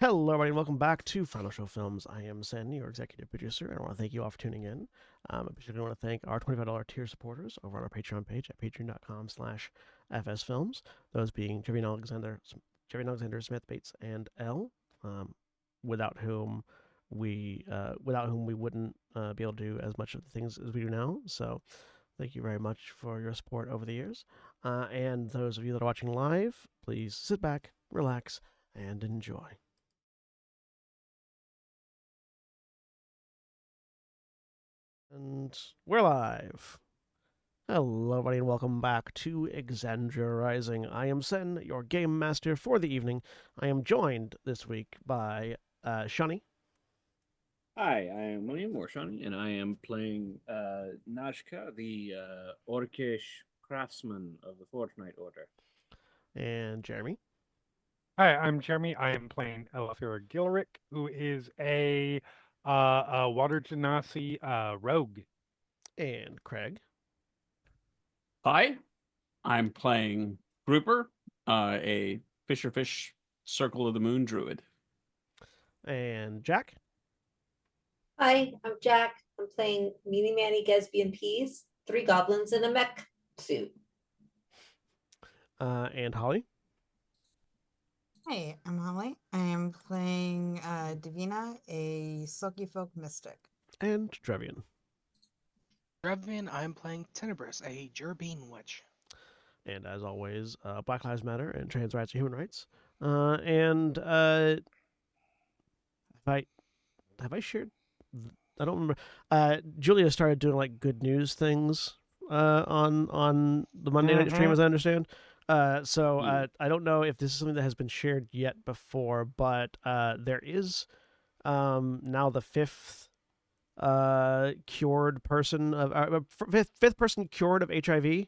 Hello, everybody, and welcome back to Final Show Films. I am Sandy, your executive producer, and I want to thank you all for tuning in. I particularly want to thank our $25 tier supporters over on our Patreon page at patreon.com/fsfilms, those being Jerry Alexander Smith, Bates, and L, without whom we wouldn't be able to do as much of the things as we do now. So thank you very much for your support over the years. And those of you that are watching live, please sit back, relax, and enjoy. And we're live. Hello, everybody, and welcome back to Exandria Rising. I am Sen, your game master for the evening. I am joined this week by Shani. Hi, I am William Warshani, and I am playing Najka, the Orcish craftsman of the Fortnite Order. And Jeremy. Hi, I'm Jeremy. I am playing Elafira Gilrick, who is a Water Genasi rogue. And Craig. Hi, I'm playing Grouper, a Fisher-Fish Circle of the Moon druid. And Jack. Hi, I'm Jack. I'm playing Meanie Manny Gatsby and Peas, 3 goblins in a mech suit. And Holly. Hi, I'm Holly. I am playing Davina, a Silky Folk Mystic. And Trevian. Trevian, I'm playing Tenebris, a Gerbine Witch. And as always, Black Lives Matter and trans rights are human rights. Have I shared? I don't remember. Julia started doing like good news things on the Monday night stream, as I understand. I don't know if this is something that has been shared yet before, but there is now the fifth cured person of fifth person cured of HIV in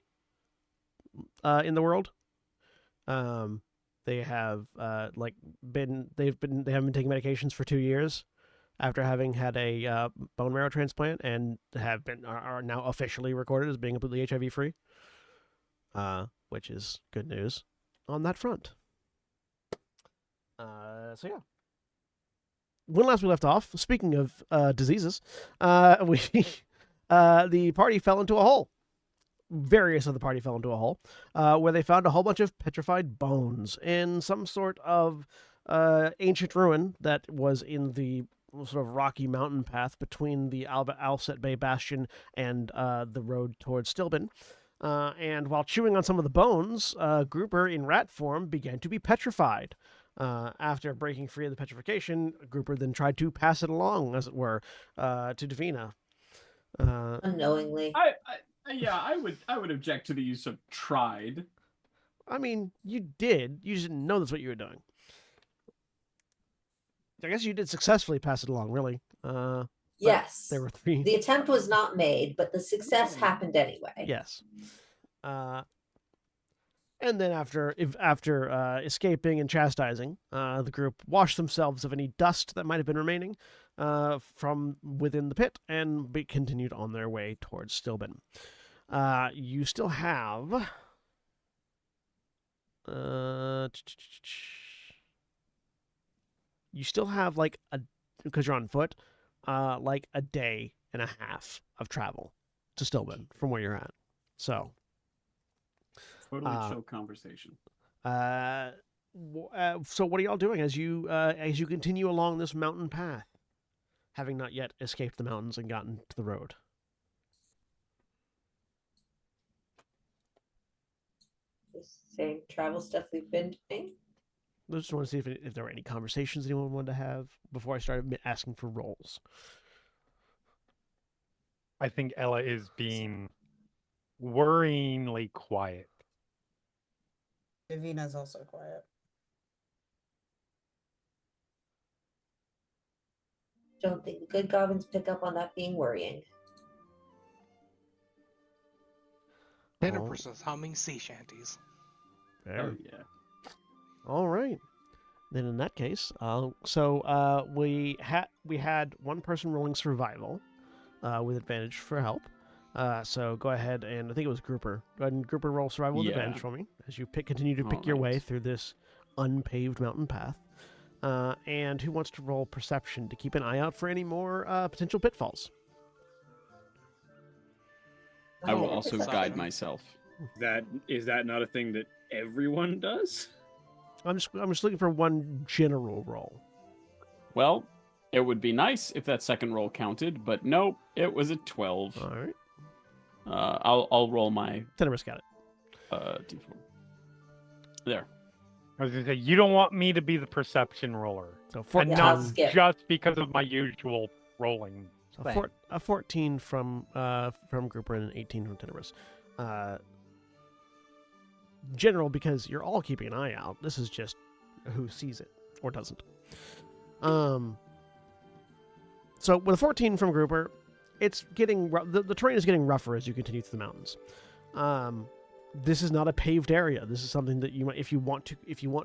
the world. They have they haven't been taking medications for 2 years after having had a bone marrow transplant, and are now officially recorded as being completely HIV free, which is good news on that front. So yeah. When last we left off, speaking of diseases, the party fell into a hole. Various of the party fell into a hole, where they found a whole bunch of petrified bones in some sort of ancient ruin that was in the sort of rocky mountain path between the Alset Bay Bastion and the road towards Stilben. And while chewing on some of the bones, Grouper in rat form began to be petrified. After breaking free of the petrification, Grouper then tried to pass it along, as it were, to Davina. Unknowingly. I would object to the use of tried. I mean, you did. You just didn't know that's what you were doing. I guess you did successfully pass it along, really. Yes. There were 3. The attempt was not made, but the success happened anyway. Yes. And then after escaping and chastising, the group washed themselves of any dust that might have been remaining from within the pit and continued on their way towards Stilben. You still have... you still have, because you're on foot, like a day and a half of travel to Stilben from where you're at. So... Totally chill conversation. So what are y'all doing as you continue along this mountain path, having not yet escaped the mountains and gotten to the road? The same travel stuff we've been doing. I just want to see if there were any conversations anyone wanted to have before I started asking for roles. I think Ella is being worryingly quiet. Davina's also quiet. Don't think the good goblins pick up on that being worrying. Tenebris is humming sea shanties. There. Oh yeah. All right. Then in that case, we had one person rolling survival, with advantage for help. So go ahead and I think it was Grouper. Go ahead and Grouper roll survival with advantage for me as you continue to pick your way through this unpaved mountain path. And who wants to roll perception to keep an eye out for any more potential pitfalls? I will Oh, also perception. guide myself. That is that not a thing that everyone does? I'm just looking for one general roll. Well, it would be nice if that second roll counted, but nope, it was a 12. All right. I'll roll my Tenebrous got it. d4. There. I was gonna say you don't want me to be the perception roller, So and 14. Yeah, I'll not skip. just because of my usual rolling. So Right. a 14 from Grouper and an 18 from Tenebrous. General, because you're all keeping an eye out. This is just who sees it or doesn't. So with a 14 from Grouper, it's getting the terrain is getting rougher as you continue through the mountains. This is not a paved area. This is something that you might, if you want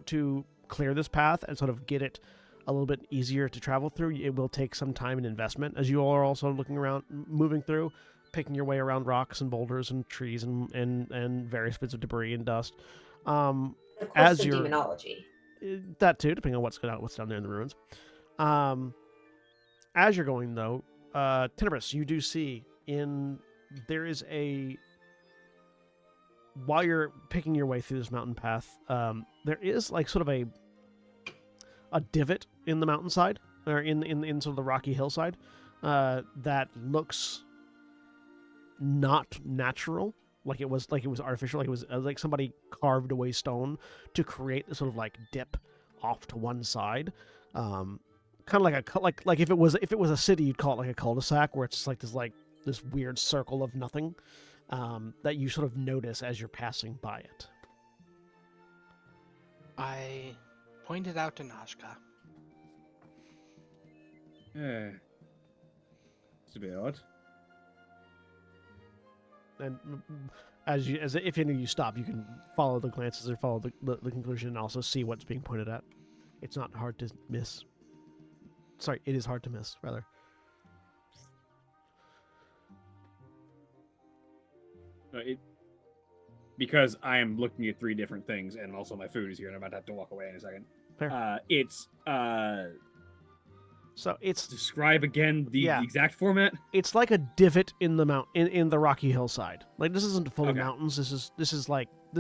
to clear this path and sort of get it a little bit easier to travel through, it will take some time and investment, as you all are also looking around, moving through, picking your way around rocks and boulders and trees and various bits of debris and dust. Of course, As some you're- demonology. That too, depending on what's down there in the ruins. As you're going though, Tenebrous, you do see there is a, while you're picking your way through this mountain path, there is like sort of a divot in the mountainside, or in sort of the rocky hillside, that looks not natural, like it was artificial, like it was like somebody carved away stone to create this sort of like dip off to one side, kind of like if it was a city, you'd call it like a cul-de-sac, where it's just like this weird circle of nothing, that you sort of notice as you're passing by it. I pointed out to Nashka. Yeah. It's a bit odd. And as if any of you stop, you can follow the glances or follow the conclusion and also see what's being pointed at. It's not hard to miss. Sorry, it is hard to miss, rather. Because I am looking at 3 different things, and also my food is here, and I'm about to have to walk away in a second. Fair. So it's Describe again the Yeah. exact format. it's like a divot in the in the rocky hillside. Like, this isn't fully Okay. mountains. This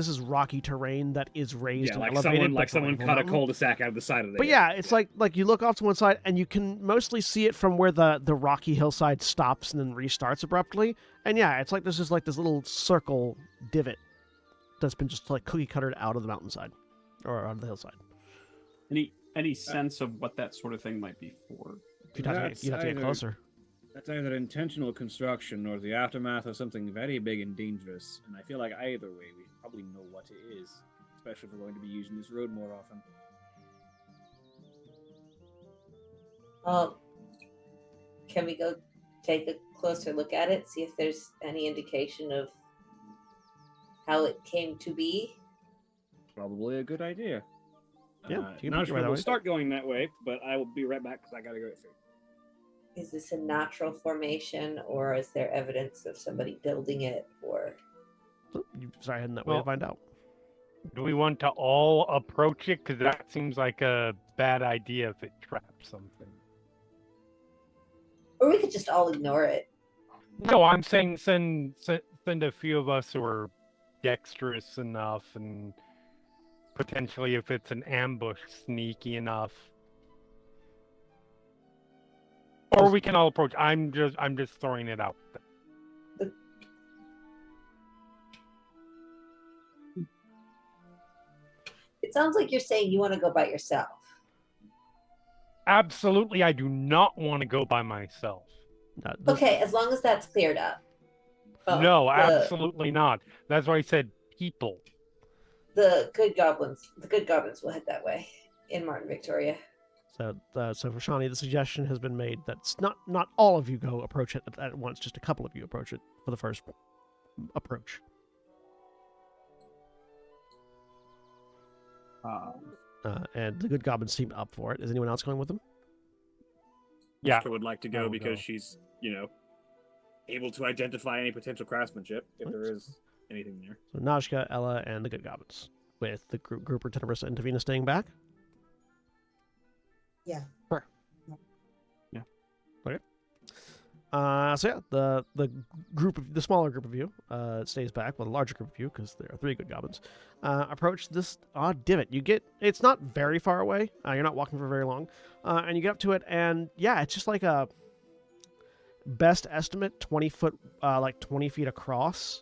is rocky terrain that is raised Yeah, and like elevated. someone but not someone a full cut a mountain. cul-de-sac out of the side of the But hill. yeah, it's like you look off to one side and you can mostly see it from where the rocky hillside stops and then restarts abruptly. And yeah, it's like there's just like this little circle divot that's been just like cookie cuttered out of the mountainside or out of the hillside. Any sense of what that sort of thing might be for? You'd have to get either- closer. That's either intentional construction or the aftermath of something very big and dangerous. And I feel like either way, we probably know what it is, especially if we're going to be using this road more often. Can we go take a closer look at it, see if there's any indication of how it came to be? Probably a good idea. Yeah, you can make your way that will way. start going that way, but I will be right back because I gotta go get food. Is this a natural formation, or is there evidence of somebody building it? Or You start heading that way to Well- find out. Do we want to all approach it? Because that seems like a bad idea if it traps something. we could just all ignore it. No, I'm saying send a few of us who are dexterous enough, and potentially, if it's an ambush, sneaky enough. Or we can all approach. I'm just throwing it out there. It sounds like you're saying you want to go by yourself. Absolutely, I do not want to go by myself. Okay, as long as that's cleared up. No, the- absolutely not. That's why I said people. The good goblins will head that way in Martin Victoria. So for Shawnee, the suggestion has been made that not all of you go approach it at once, just a couple of you approach it for the first approach. And the good goblins seem up for it. Is anyone else going with them? Yeah, I would like to I go will because go. she's, able to identify any potential craftsmanship if there is anything there. So Najka, Ella, and the good goblins, with the grouper, Tenebrous, and Davina staying back. Yeah. Sure. So yeah, the smaller group of you stays back, while the larger group of you, because there are 3 good goblins, approach this odd divot. It's not very far away. You're not walking for very long, and you get up to it, and yeah, it's just like a best estimate 20 foot, like 20 feet across,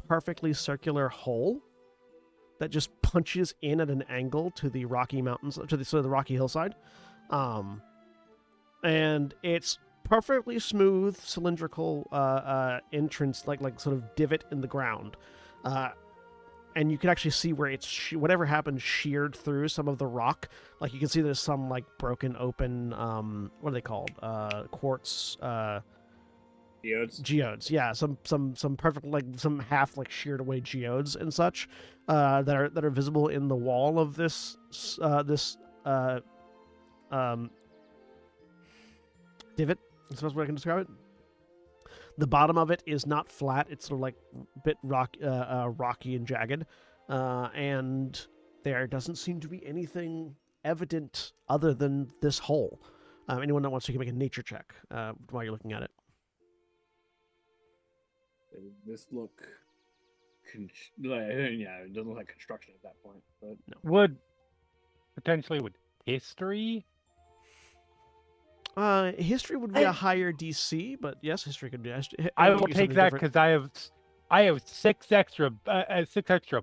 perfectly circular hole that just punches in at an angle to the rocky mountains, to the rocky hillside, and it's perfectly smooth cylindrical entrance, like sort of divot in the ground, and you can actually see where it's whatever happened sheared through some of the rock. Like you can see there's some like broken open, what are they called, quartz geodes. Yeah, some perfect, like some half like sheared away geodes and such, that are visible in the wall of this divot. That's the best way I can describe it. The bottom of it is not flat; it's sort of like a bit rocky and jagged, and there doesn't seem to be anything evident other than this hole. Anyone that wants to make a nature check while you're looking at it. Does this look? Yeah, it doesn't look like construction at that point. But Would history? History would be a higher DC, but yes, history could be. I will take that because I have 6 extra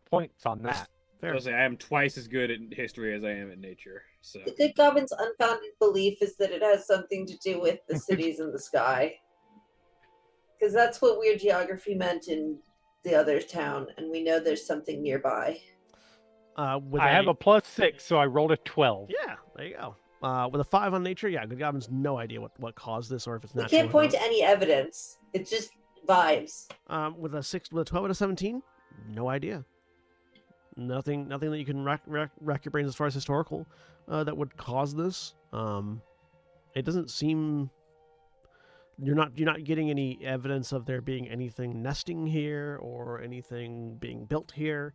points on that. I was say I am twice as good at history as I am at nature. So The good goblin's unfounded belief is that it has something to do with the cities in the sky. Because that's what weird geography meant in the other town, and we know there's something nearby. I have a +6, so I rolled a 12. Yeah, there you go. With a 5 on nature, yeah, good goblin's no idea what caused this or if it's We natural. can't point to any evidence. It's just vibes. With a 12 and a 17, no idea. Nothing that you can rack your brains as far as historical that would cause this. It doesn't seem. You're not getting any evidence of there being anything nesting here or anything being built here,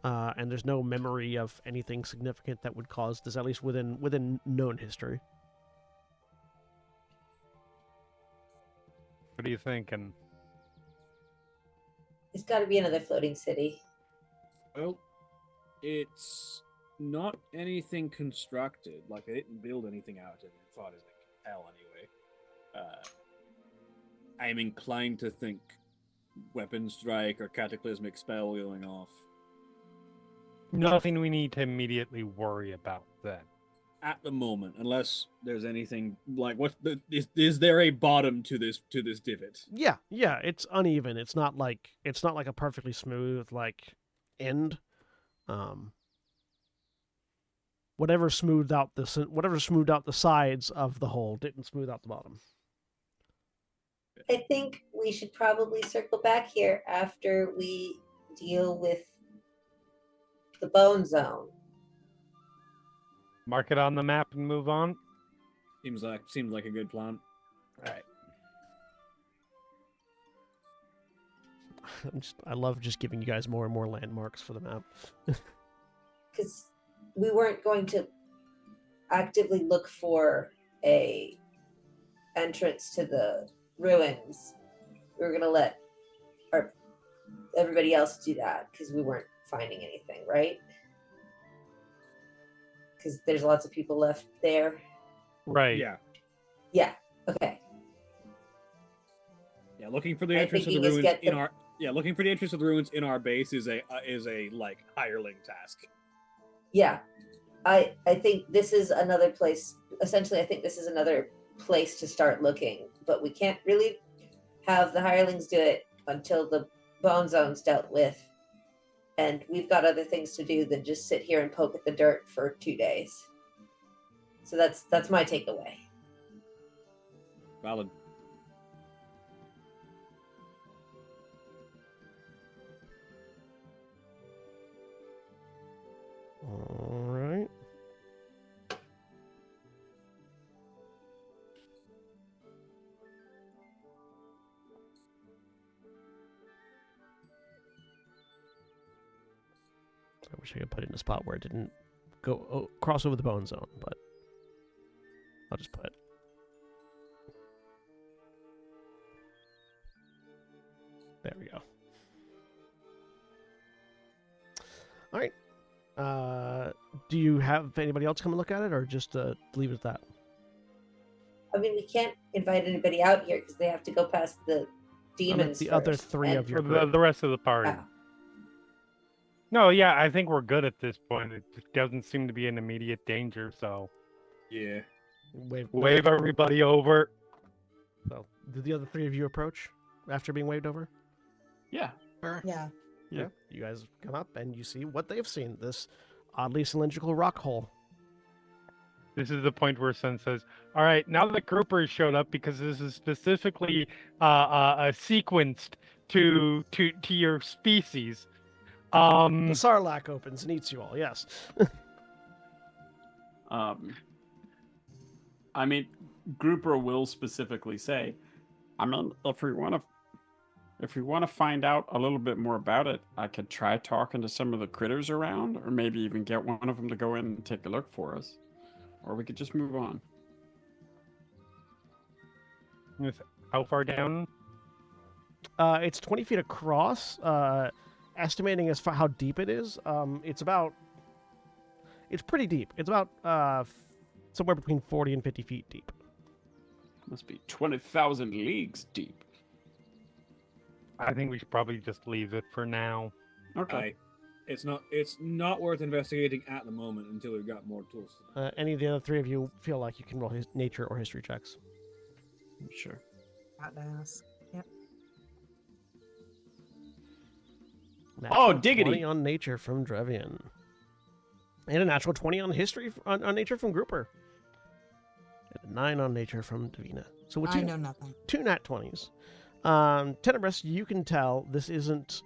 and there's no memory of anything significant that would cause this, at least within known history. What are you thinking? It's got to be another floating city. well, it's not anything constructed. Like they didn't build anything out of it, as far as I can tell, anyway. I'm inclined to think weapon strike or cataclysmic spell going off. Nothing we need to immediately worry about then. At the moment, unless there's anything like is there a bottom to this divot? Yeah, it's uneven. It's not like a perfectly smooth like end. Whatever smoothed out the sides of the hole didn't smooth out the bottom. I think we should probably circle back here after we deal with the bone zone. Mark it on the map and move on. Seems like a good plan. All right. I love just giving you guys more and more landmarks for the map. Because we weren't going to actively look for a entrance to the ruins. We were going to let everybody else do that because we weren't finding anything, right? Because there's lots of people left there. Right. Yeah. Okay. Yeah. Looking for the My entrance of the thinking is ruins looking for the entrance of the ruins in our base is a like hireling task. Yeah. I think this is another place. Essentially, I think this is another place to start looking, but we can't really have the hirelings do it until the bone zone's dealt with, and we've got other things to do than just sit here and poke at the dirt for 2 days. So that's my takeaway. Valid. All right. I wish I could put it in a spot where it didn't go cross over the bone zone, but I'll just put. There we go. All right. Do you have anybody else come and look at it, or just leave it at that? I mean, we can't invite anybody out here because they have to go past the I meant demons. the other first, three and- of your Or group. the rest of the party. Ah. No, yeah, I think we're good at this point. It just doesn't seem to be an immediate danger, so Yeah. wave everybody over. So, do the other three of you approach after being waved over? Yeah. Sure. Yeah. Yeah. You guys come up and you see what they've seen. This oddly cylindrical rock hole. This is the point where Sun says, "All right, now the groupers showed up because this is specifically sequenced to your species." The Um, Sarlacc opens and eats you all. Yes. I mean, Grouper will specifically say, I mean, if we want to find out a little bit more about it, I could try talking to some of the critters around, or maybe even get one of them to go in and take a look for us. Or we could just move on. how far down? It's 20 feet across. Estimating as far how deep it is, it's pretty deep. It's about somewhere between 40 and 50 feet deep. Must be 20,000 leagues deep. I think we should probably just leave it for now. Okay. It's not worth investigating at the moment until we've got more tools. Any of the other three of you feel like you can roll nature or history checks? Sure. Got to ask. Yep. Oh, Natural diggity. 20 on nature from Drevian. And a natural 20 on history on nature from Grouper. And a 9 on nature from Davina. So with I know nothing. two nat 20s. Tenebris, you can tell this isn't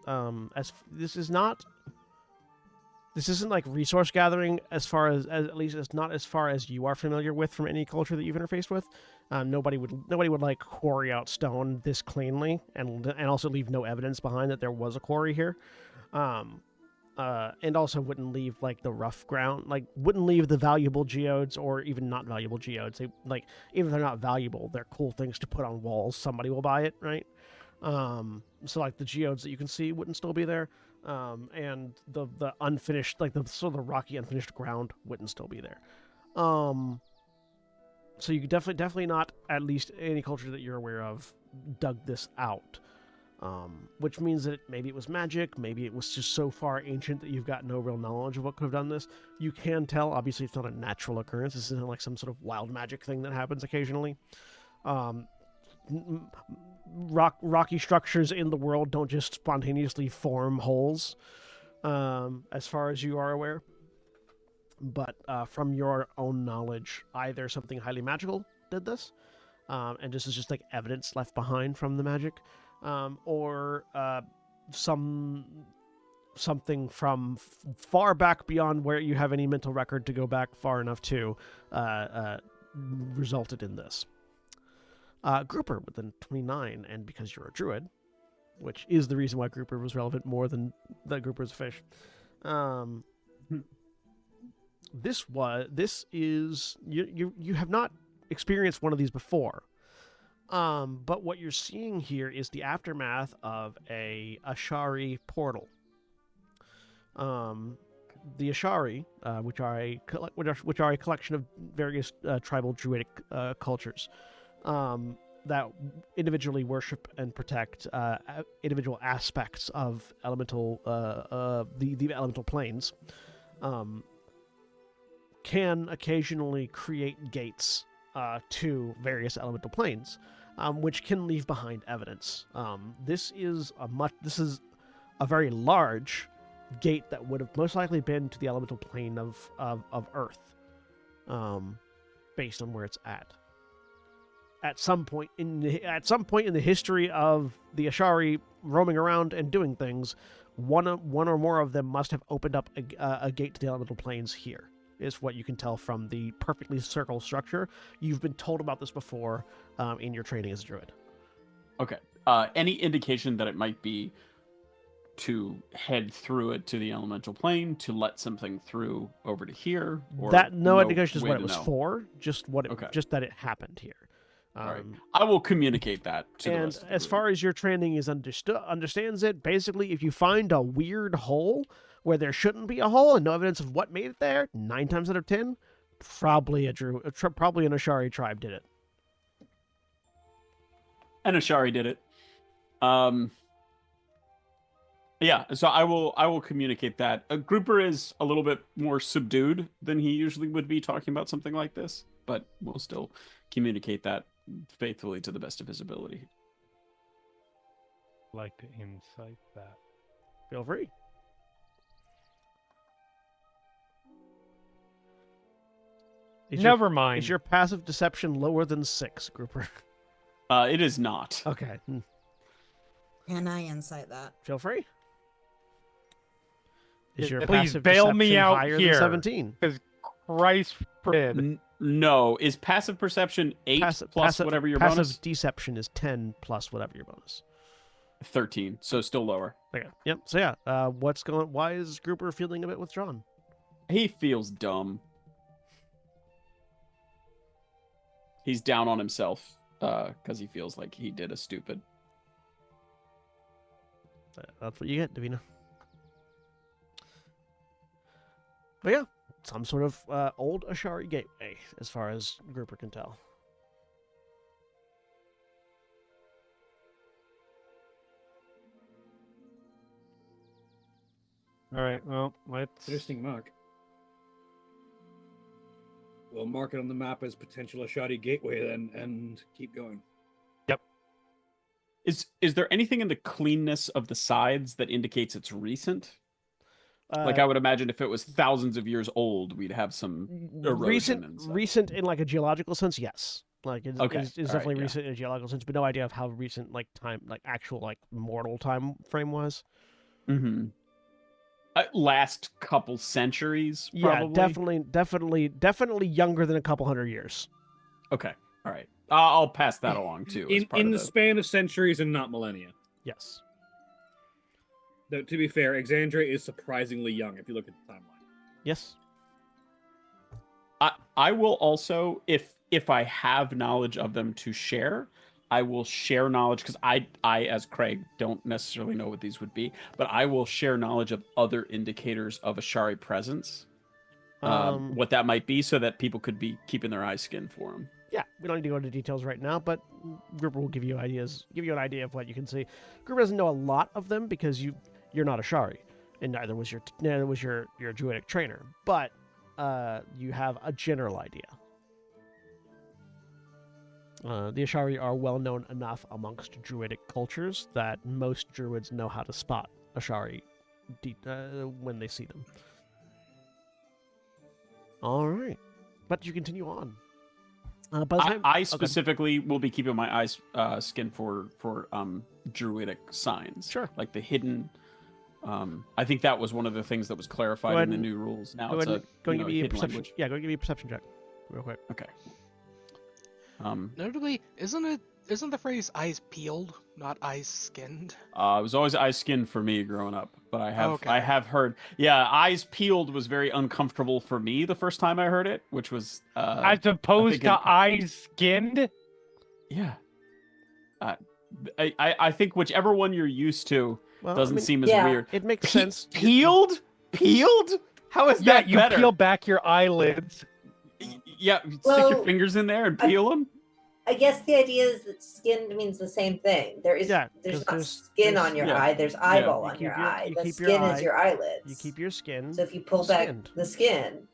this isn't like resource gathering as far as at least it's not as far as you are familiar with from any culture that you've interfaced with. Nobody would like quarry out stone this cleanly and also leave no evidence behind that there was a quarry here. And also wouldn't leave like the rough ground, like wouldn't leave the valuable geodes or even not valuable geodes. They like even if they're not valuable, they're cool things to put on walls. Somebody will buy it, right? So like the geodes that you can see wouldn't still be there, and the unfinished, like the sort of the rocky unfinished ground wouldn't still be there. So you could definitely not, at least any culture that you're aware of, dug this out. Which means that maybe it was magic, maybe it was just so far ancient that you've got no real knowledge of what could have done this. You can tell, obviously, it's not a natural occurrence. This isn't like some sort of wild magic thing that happens occasionally. Rocky structures in the world don't just spontaneously form holes, as far as you are aware. But from your own knowledge, either something highly magical did this, and this is just like evidence left behind from the magic, or something from far back beyond where you have any mental record to go back far enough to resulted in this. Grouper within 29, and because you're a druid, which is the reason why Grouper was relevant more than that Grouper's a fish. This is you have not experienced one of these before. But what you're seeing here is the aftermath of a Ashari portal. The Ashari, which are a collection of various tribal druidic cultures, that individually worship and protect individual aspects of elemental the elemental planes, can occasionally create gates to various elemental planes, which can leave behind evidence. This is a very large gate that would have most likely been to the elemental plane of Earth, based on where it's at. At some point in the history of the Ashari roaming around and doing things, one or more of them must have opened up a gate to the elemental planes here. Is what you can tell from the perfectly circle structure. You've been told about this before in your training as a druid. Okay. Any indication that it might be to head through it to the elemental plane to let something through over to here? Or That no indication is way what to it was know? for. Just what it, Okay. just that it happened here. All right. I will communicate that to the And rest of the as group. far as your training is understands it, basically, if you find a weird hole where there shouldn't be a hole and no evidence of what made it there, 9 times out of 10, probably probably an Ashari tribe did it. And Ashari did it. Yeah, so I will communicate that. Grouper is a little bit more subdued than he usually would be talking about something like this, but we'll still communicate that faithfully to the best of his ability. Like to incite that. Feel free. Never mind. Is your passive deception lower than 6, Grouper? It is not. Okay. Can I insight that? Feel free. Is your Please passive bail deception me out higher here. than 17? Christ forbid. No, is passive perception 8 plus whatever your passive bonus? deception is 10 plus whatever your bonus. 13, so still lower. Okay. Yep. So yeah, why is Grouper feeling a bit withdrawn? He feels dumb. He's down on himself because he feels like he did a stupid. That's what you get, Davina. But yeah, some sort of old Ashari gateway, as far as Grouper can tell. All right, well, let's... Interesting mark. We'll mark it on the map as potential Ashadi gateway then, and keep going. Is there anything in the cleanness of the sides that indicates it's recent? Like I would imagine if it was thousands of years old, we'd have some erosion and stuff. Recent in like a geological sense, yes. Like it's Okay. definitely yeah. recent in a geological sense, but no idea of how recent like time, like actual like mortal time frame was. Mm-hmm. Last couple centuries, Yeah, probably. definitely younger than a couple hundred years. Okay, all right. I'll pass that along too. as part In of the span of centuries and not millennia. Yes. Though, to be fair, Exandria is surprisingly young if you look at the timeline. Yes. I will also, if I have knowledge of them to share, I will share knowledge because I as Craig don't necessarily know what these would be, but I will share knowledge of other indicators of Ashari presence, what that might be, so that people could be keeping their eyes skinned for them. Yeah, we don't need to go into details right now, but Grouper will give you an idea of what you can see. Grouper doesn't know a lot of them because you're not a Shari, and neither was your Druidic trainer, but you have a general idea. The Ashari are well known enough amongst Druidic cultures that most Druids know how to spot Ashari when they see them. All right, but you continue on. By the time, I specifically will be keeping my eyes skinned for Druidic signs. Sure. Like the hidden. I think that was one of the things that was clarified in the new rules. Now it's a give me a hidden perception. language. Yeah, go give me a perception check, real quick. Okay. Notably, isn't the phrase "eyes peeled" not "eyes skinned"? It was always eyes skinned for me growing up, but I Okay. have heard. Yeah, eyes peeled was very uncomfortable for me the first time I heard it, which was As opposed to eyes skinned? Yeah. I think whichever one you're used to doesn't seem as weird. It makes sense. Peeled? Peeled? How is that you better? peel back your eyelids. Yeah, stick Well, your fingers in there and peel them. I guess the idea is that skin means the same thing. There's 'cause not skin on your eye. There's eyeball on your eye. The skin is your eyelids. You keep your skin. So if you pull back the skin,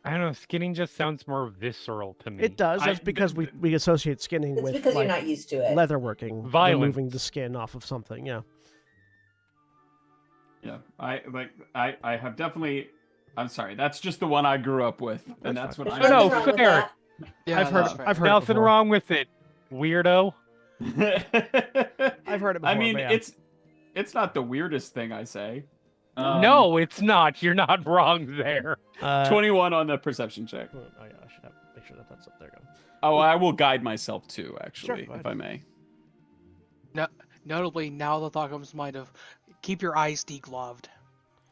I don't know. Skinning just sounds more visceral to me. It does. That's because we associate skinning it's with because like, you're not used to it. leatherworking, Violence. removing the skin off of something. Yeah. Yeah, I have definitely. I'm sorry, that's just the one I grew up with, and that's what There's I. nothing No, wrong with fair. that. Yeah, I've heard that's fair. it Nothing before. wrong with it, weirdo. I've heard it before. I mean, but yeah. it's not the weirdest thing I say. No, it's not. You're not wrong there. 21 on the perception check. Oh yeah, I should make sure that's up there. Go. Oh, I will guide myself too, actually, go if ahead. I may. Notably, now the thought comes to mind of, Keep your eyes degloved.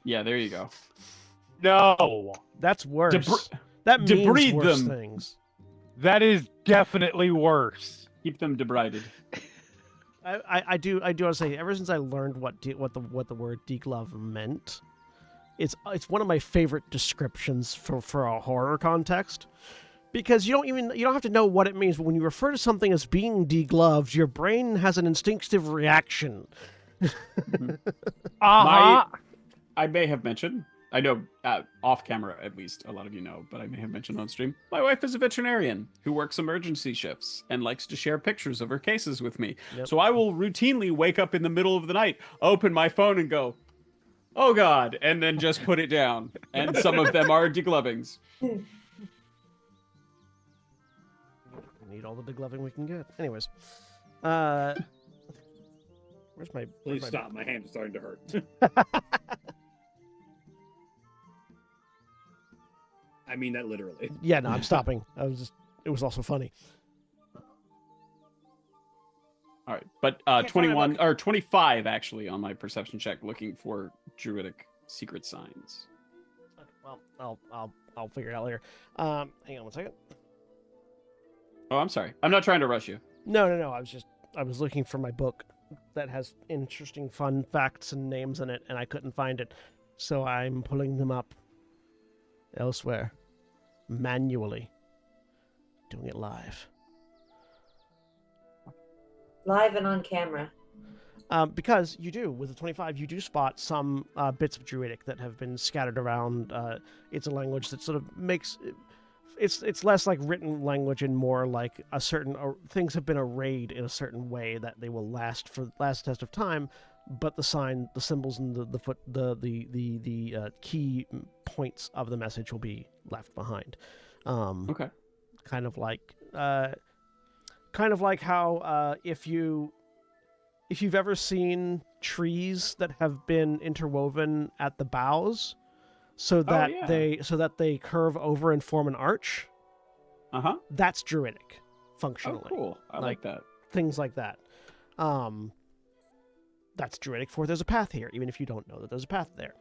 Yeah, there you go. No, That's worse. That means debride worse them. things. that is definitely worse. Keep them debrided. I do want to say, ever since I learned what the word deglove meant, it's one of my favorite descriptions for a horror context, because you don't have to know what it means, but when you refer to something as being degloved, your brain has an instinctive reaction. Uh-huh. I may have mentioned, I know off camera at least, a lot of you know, but I may have mentioned on stream, my wife is a veterinarian who works emergency shifts and likes to share pictures of her cases with me. Yep. So I will routinely wake up in the middle of the night, open my phone and go, oh God, and then just put it down. And some of them are deglovings. We need all the degloving we can get. Anyways, where's my? Please stop. My hand is starting to hurt. I mean that literally. Yeah, no, I'm stopping. It was also funny. All right, but Can't find my 21 book. or 25 actually on my perception check, looking for druidic secret signs. Well, I'll figure it out later. Hang on one second. Oh, I'm sorry. I'm not trying to rush you. No. I was looking for my book that has interesting, fun facts and names in it, and I couldn't find it, so I'm pulling them up elsewhere, manually, doing it live. Live and on camera. Because you do, with the 25, you do spot some bits of Druidic that have been scattered around. It's a language that sort of makes... It's less like written language and more like a certain... things have been arrayed in a certain way that they will last for the last test of time, but the symbols, and the key points of the message will be left behind. Okay. Kind of like how if you've ever seen trees that have been interwoven at the boughs, so that they curve over and form an arch. That's Druidic, functionally. Oh, cool. I like that. Things like that. That's Druidic for there's a path here, even if you don't know that there's a path there.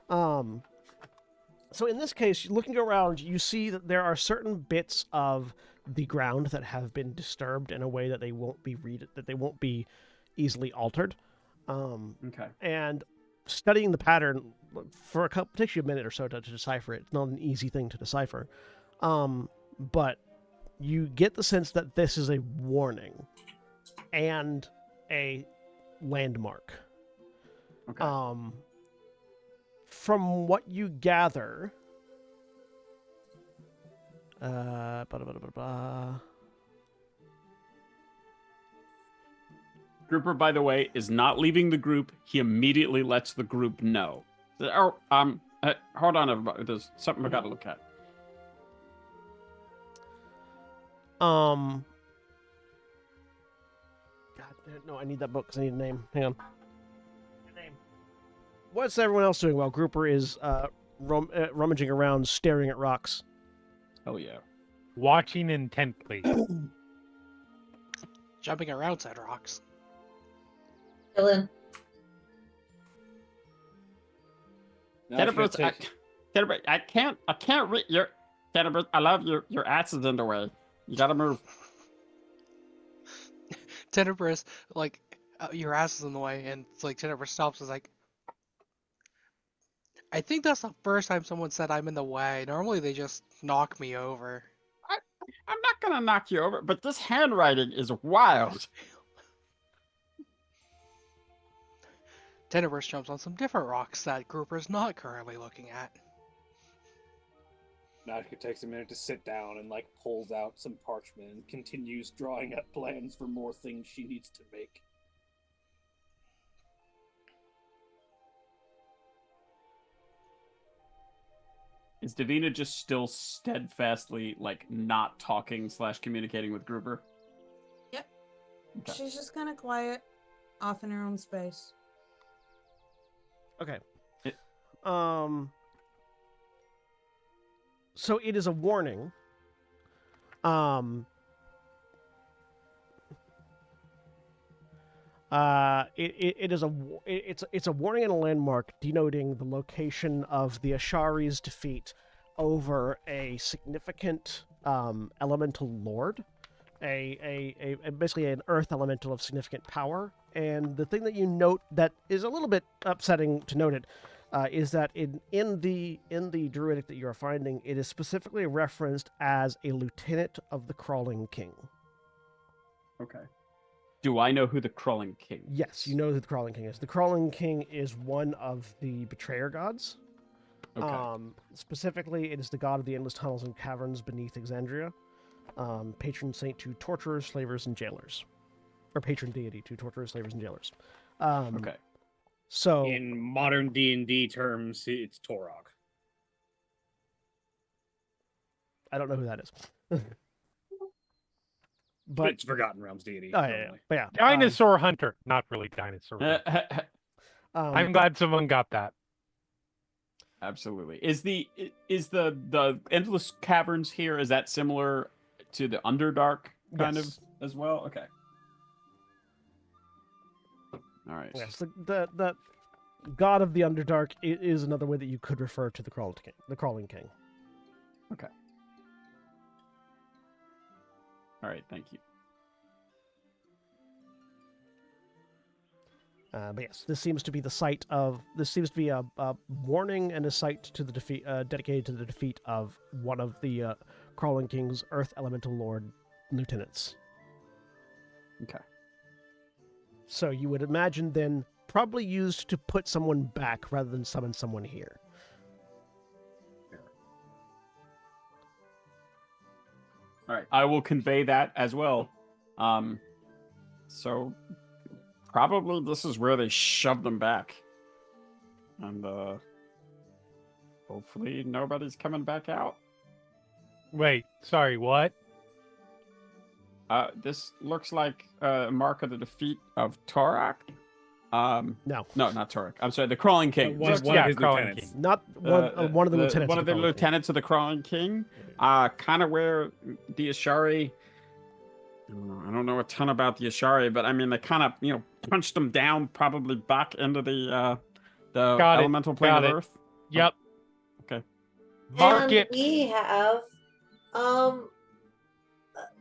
So in this case, looking around, you see that there are certain bits of the ground that have been disturbed in a way that they won't be easily altered. Okay. And studying the pattern for takes you a minute or so to decipher it. It's not an easy thing to decipher. But you get the sense that this is a warning and a landmark. Okay. From what you gather, Grouper, by the way, is not leaving the group. He immediately lets the group know. Oh, hold on, everybody. There's something I got to look at. God, no, I need that book because I need a name. Hang on. Name. What's everyone else doing while Grouper is rummaging around, staring at rocks? Oh yeah. Watching intently. Jumping around said rocks. Dylan. Canterbury, I can't read your Canterbury. I love your ass is in the way. You gotta move. Tenebris, like, your ass is in the way, and it's like Tenebris stops and is like, I think that's the first time someone said I'm in the way. Normally they just knock me over. I'm not gonna knock you over, but this handwriting is wild. Tenebris jumps on some different rocks that Grouper's not currently looking at. Nautica takes a minute to sit down and pulls out some parchment and continues drawing up plans for more things she needs to make. Is Davina just still steadfastly not talking / communicating with Grouper? Yep. Okay. She's just kind of quiet, off in her own space. Okay. So it is a warning. It is it's a warning and a landmark denoting the location of the Ashari's defeat over a significant elemental lord, basically an earth elemental of significant power. And the thing that you note that is a little bit upsetting to note it is that in the druidic that you are finding, it is specifically referenced as a lieutenant of the Crawling King. Okay. Do I know who the Crawling King is? Yes, you know who the Crawling King is. The Crawling King is one of the betrayer gods. Okay. Specifically, it is the god of the endless tunnels and caverns beneath Exandria. Patron saint to torturers, slavers, and jailers. Or patron deity to torturers, slavers, and jailers. Okay. So, In modern D&D terms, it's Torog. I don't know who that is. But But it's Forgotten Realms deity. oh, yeah, normally. but yeah, Dinosaur hunter, not really dinosaur. Hunter. I'm glad someone got that. Absolutely. Is the endless caverns here, is that similar to the Underdark kind Yes. of as well? Okay. All right. Yes, the god of the Underdark is another way that you could refer to the Crawling King. Okay. All right, thank you. But yes, this seems to be a warning and a site to the defeat, dedicated to the defeat of one of the Crawling King's Earth Elemental Lord lieutenants. Okay. So you would imagine then probably used to put someone back rather than summon someone here. All right, I will convey that as well. So probably this is where they shoved them back, and hopefully nobody's coming back out. Wait, sorry, what? This looks like a mark of the defeat of Torak. No, not Torak. I'm sorry, the Crawling King. One Just- of yeah, his Crawling lieutenants. King. not one of the lieutenants. One of the Crawling King. lieutenants of the Crawling King. Kind of where the Ashari. I don't know a ton about the Ashari, but I mean they kind of punched them down, probably back into the Got it, elemental plane got of it. Earth. Yep. Okay. Mark And it. we have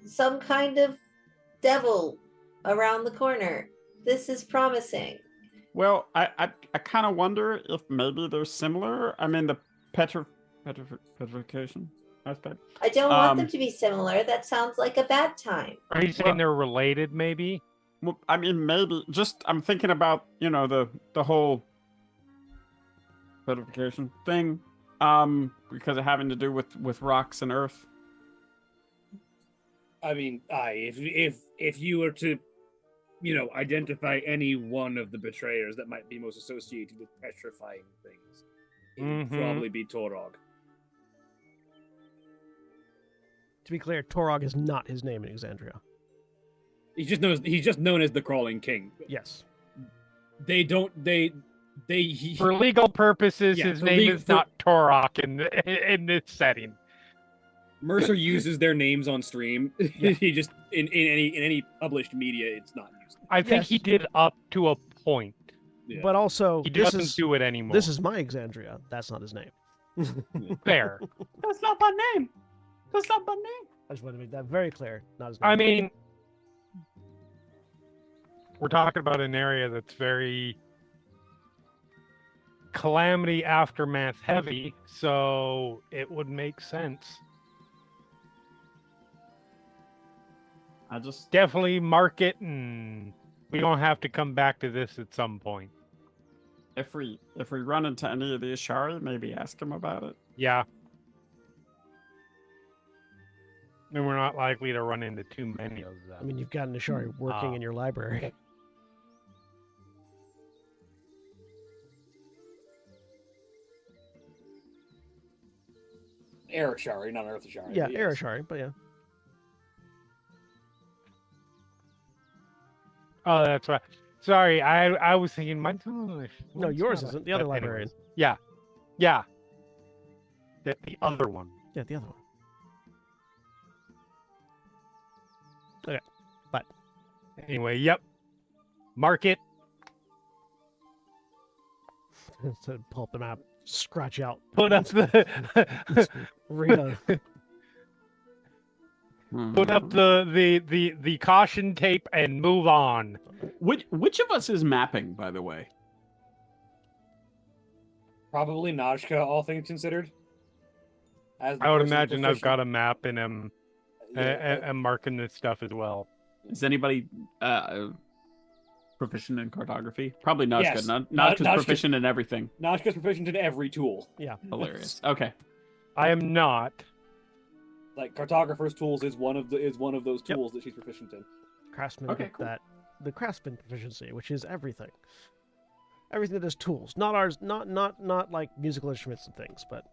some kind of devil around the corner. This is promising. Well, I kind of wonder if maybe they're similar. I mean the petrification aspect. I don't want them Um, to be similar. That sounds like a bad time. Are you saying they're related, maybe? Well, I mean, maybe. Just I'm thinking about the whole petrification thing, because of having to do with rocks and earth. I mean, if you were to, identify any one of the betrayers that might be most associated with petrifying things, it would Mhm. probably be Torog. To be clear, Torog is not his name in Exandria. He's just known as the Crawling King. Yes. For legal purposes, Yeah, his for name leg- is for- not Torok in this setting. Mercer uses their names on stream. Yeah. He just in any published media, it's not used. I think he Yes. did up to a point. Yeah. But also, He this doesn't is do it anymore. this is my Exandria. That's not his name. fair. That's not my name. That's not my name. I just want to make that very clear. Not his name. I mean, we're talking about an area that's very calamity aftermath heavy, so it would make sense. I just Definitely mark it, and we don't have to come back to this at some point. if we run into any of the Ashari, maybe ask him about it. Yeah. And we're not likely to run into too many of them. I mean, you've got an Ashari working in your library. Air Ashari, not Earth Ashari. Yeah, but Air yes. Ashari, but yeah. Oh, that's right. Sorry, I was thinking my. No, yours isn't. The other librarian. Yeah. The other one. Yeah, the other one. Anyway, yep. Mark it. To pull up the map, scratch out. Put up the Read a put up the caution tape and move on. Which of us is mapping, by the way? Probably Najka, all things considered. As the I would person imagine I've proficient- got a map and am Yeah, am marking this stuff as well. Is anybody proficient in cartography? Probably Najka. Yes. Najka's Najka- proficient in everything. Najka's proficient in every tool. yeah. Hilarious. Okay. I am not. Like cartographer's tools is one of those Yep. tools that she's proficient in. Craftsman Okay, get cool. the craftsman proficiency, which is everything. Everything that is tools, not ours, not like musical instruments and things, but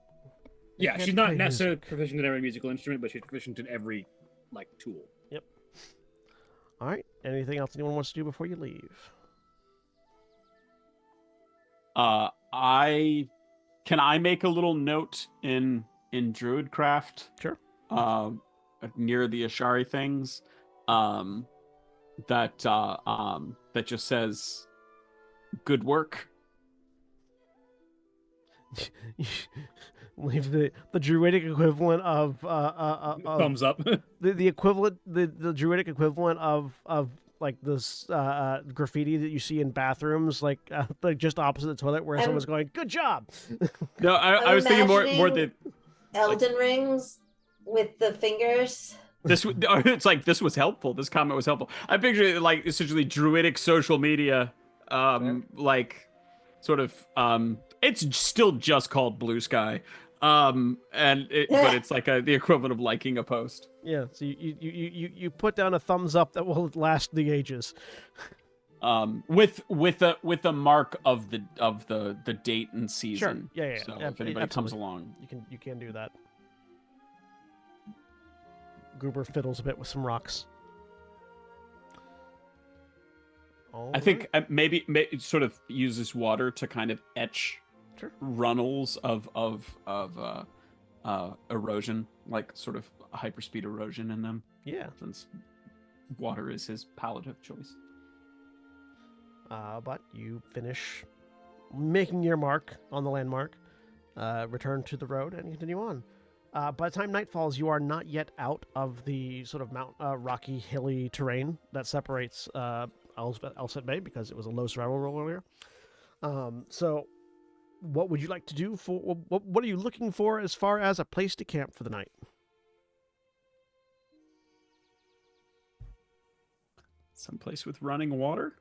Yeah, can't she's not play necessarily music. proficient in every musical instrument, but she's proficient in every like tool. All right. Anything else anyone wants to do before you leave? I make a little note in Druidcraft? Sure. Near the Ashari things, that just says, "Good work." Leave the druidic equivalent of Thumbs up. the equivalent the druidic equivalent of like this graffiti that you see in bathrooms, like just opposite the toilet, where I'm- someone's going, "Good job." No, I I'm was thinking more the imagining Elden rings with the fingers. it's like this was helpful. This comment was helpful. I picture it like essentially druidic social media, like sort of it's still just called Blue Sky, but it's like the equivalent of liking a post. Yeah. So you put down a thumbs up that will last the ages. With a mark of the date and season. Sure. Yeah. So Yeah, if anybody comes absolutely. along, You can do that. Gruber fiddles a bit with some rocks. I think maybe sort of uses water to kind of etch Sure. runnels of erosion, like sort of hyperspeed erosion in them, Yeah. since water is his palette of choice. But you finish making your mark on the landmark, return to the road, and continue on. By the time night falls, you are not yet out of the sort of rocky, hilly terrain that separates Elset Bay, because it was a low survival roll earlier. So, what would you like to do for? What are you looking for as far as a place to camp for the night? Someplace with running water. Are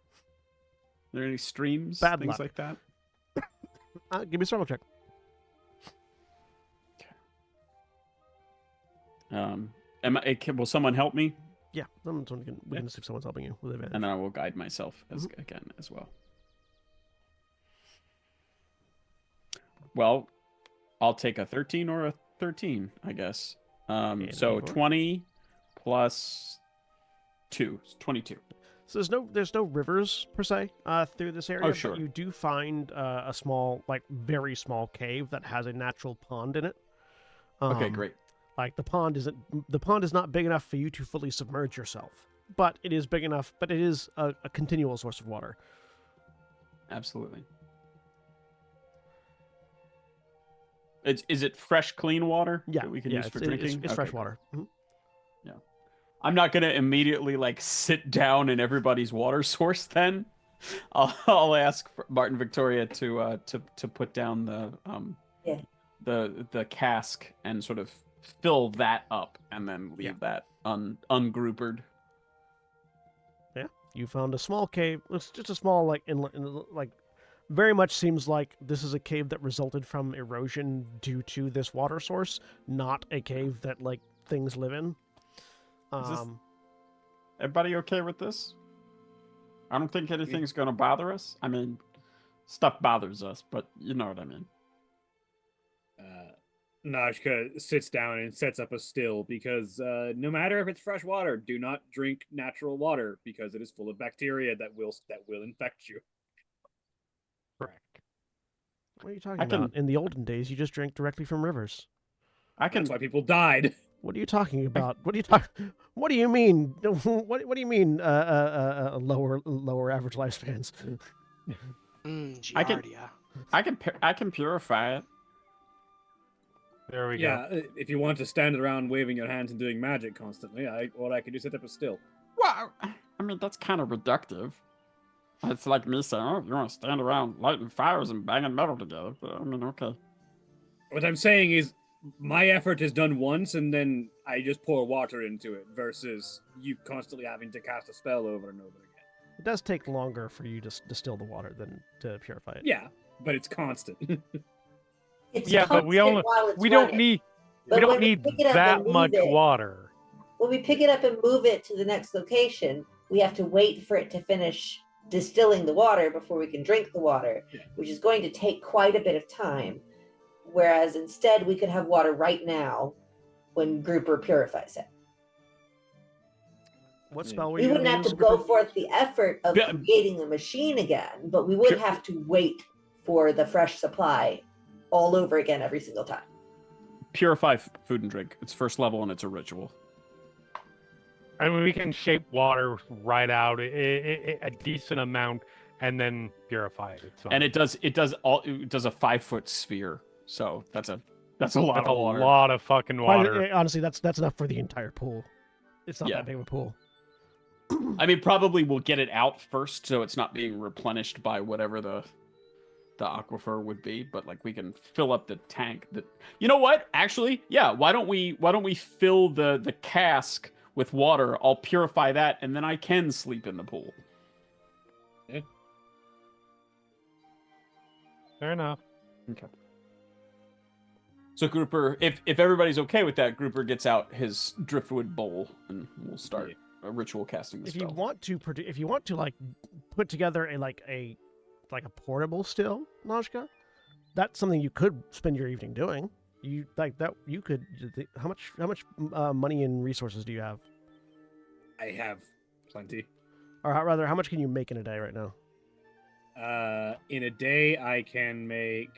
there any streams, Bad things luck. like that? Give me a survival check. Will someone help me? Yeah, we can see if someone's helping you with advantage. And then I will guide myself again as well. Well, I'll take a 13 or a 13, I guess. So D4. 20 plus 2, it's 22. So there's no rivers per se through this area, sure. but you do find a small, like very small cave that has a natural pond in it. Okay, great. Like the pond is not big enough for you to fully submerge yourself, but it is big enough. But it is a continual source of water. Absolutely. Is it fresh, clean water Yeah, that we can yeah, use for it's drinking? Okay, fresh cool. water. Mhm. I'm not gonna immediately like sit down in everybody's water source. Then I'll ask Martin Victoria to put down Yeah. the cask and sort of fill that up, and then leave that ungroupered. Yeah, you found a small cave. It's just a small like inlet, like very much seems like this is a cave that resulted from erosion due to this water source, not a cave that like things live in. Is this- Everybody okay with this? I don't think anything's gonna bother us. I mean, stuff bothers us, but you know what I mean. Najka sits down and sets up a still because no matter if it's fresh water, do not drink natural water because it is full of bacteria that will infect you. Correct. What are you talking I can- about? In the olden days, you just drank directly from rivers. I can That's why people died. What are you talking about? What do you talk? What do you mean? What do you mean? Lower average lifespans. I can- Giardia. I can purify it. There we go. Yeah, if you want to stand around waving your hands and doing magic constantly, all I can do is set up a still. Well, I mean that's kind of reductive. It's like me saying, "Oh, you want to stand around lighting fires and banging metal together?" But I mean, okay. What I'm saying is, my effort is done once, and then I just pour water into it, versus you constantly having to cast a spell over and over again. It does take longer for you to distill the water than to purify it. Yeah, but it's constant. It's Yeah, but we constant only while it's we don't running. need But we don't when we need pick it up that and move much it- water. When we pick it up and move it to the next location, we have to wait for it to finish distilling the water before we can drink the water, Yeah. which is going to take quite a bit of time. Whereas instead, we could have water right now when Grouper purifies it. What Yeah. spell were We you wouldn't gonna have to use, go Grouper? forth the effort of Yeah. creating the machine again, but we would Pure- have to wait for the fresh supply all over again every single time. Purify food and drink. It's first level and it's a ritual. I mean, we can shape water right out a decent amount and then purify it. It's fine. And it does a 5-foot sphere. So that's a lot That's of a water. lot of fucking water. Honestly, that's enough for the entire pool. It's not Yeah. that big of a pool. I mean, probably we'll get it out first, so it's not being replenished by whatever the aquifer would be. But like, we can fill up the tank. That you know what? Actually, yeah. Why don't we fill the cask with water? I'll purify that, and then I can sleep in the pool. Fair enough. Okay. So Grouper, if everybody's okay with that, Grouper gets out his driftwood bowl, and we'll start a ritual casting the If spell. you want to like put together a portable still, Najka, that's something you could spend your evening doing. You like that? You could. How much money and resources do you have? I have plenty. Or rather, how much can you make in a day right now? In a day, I can make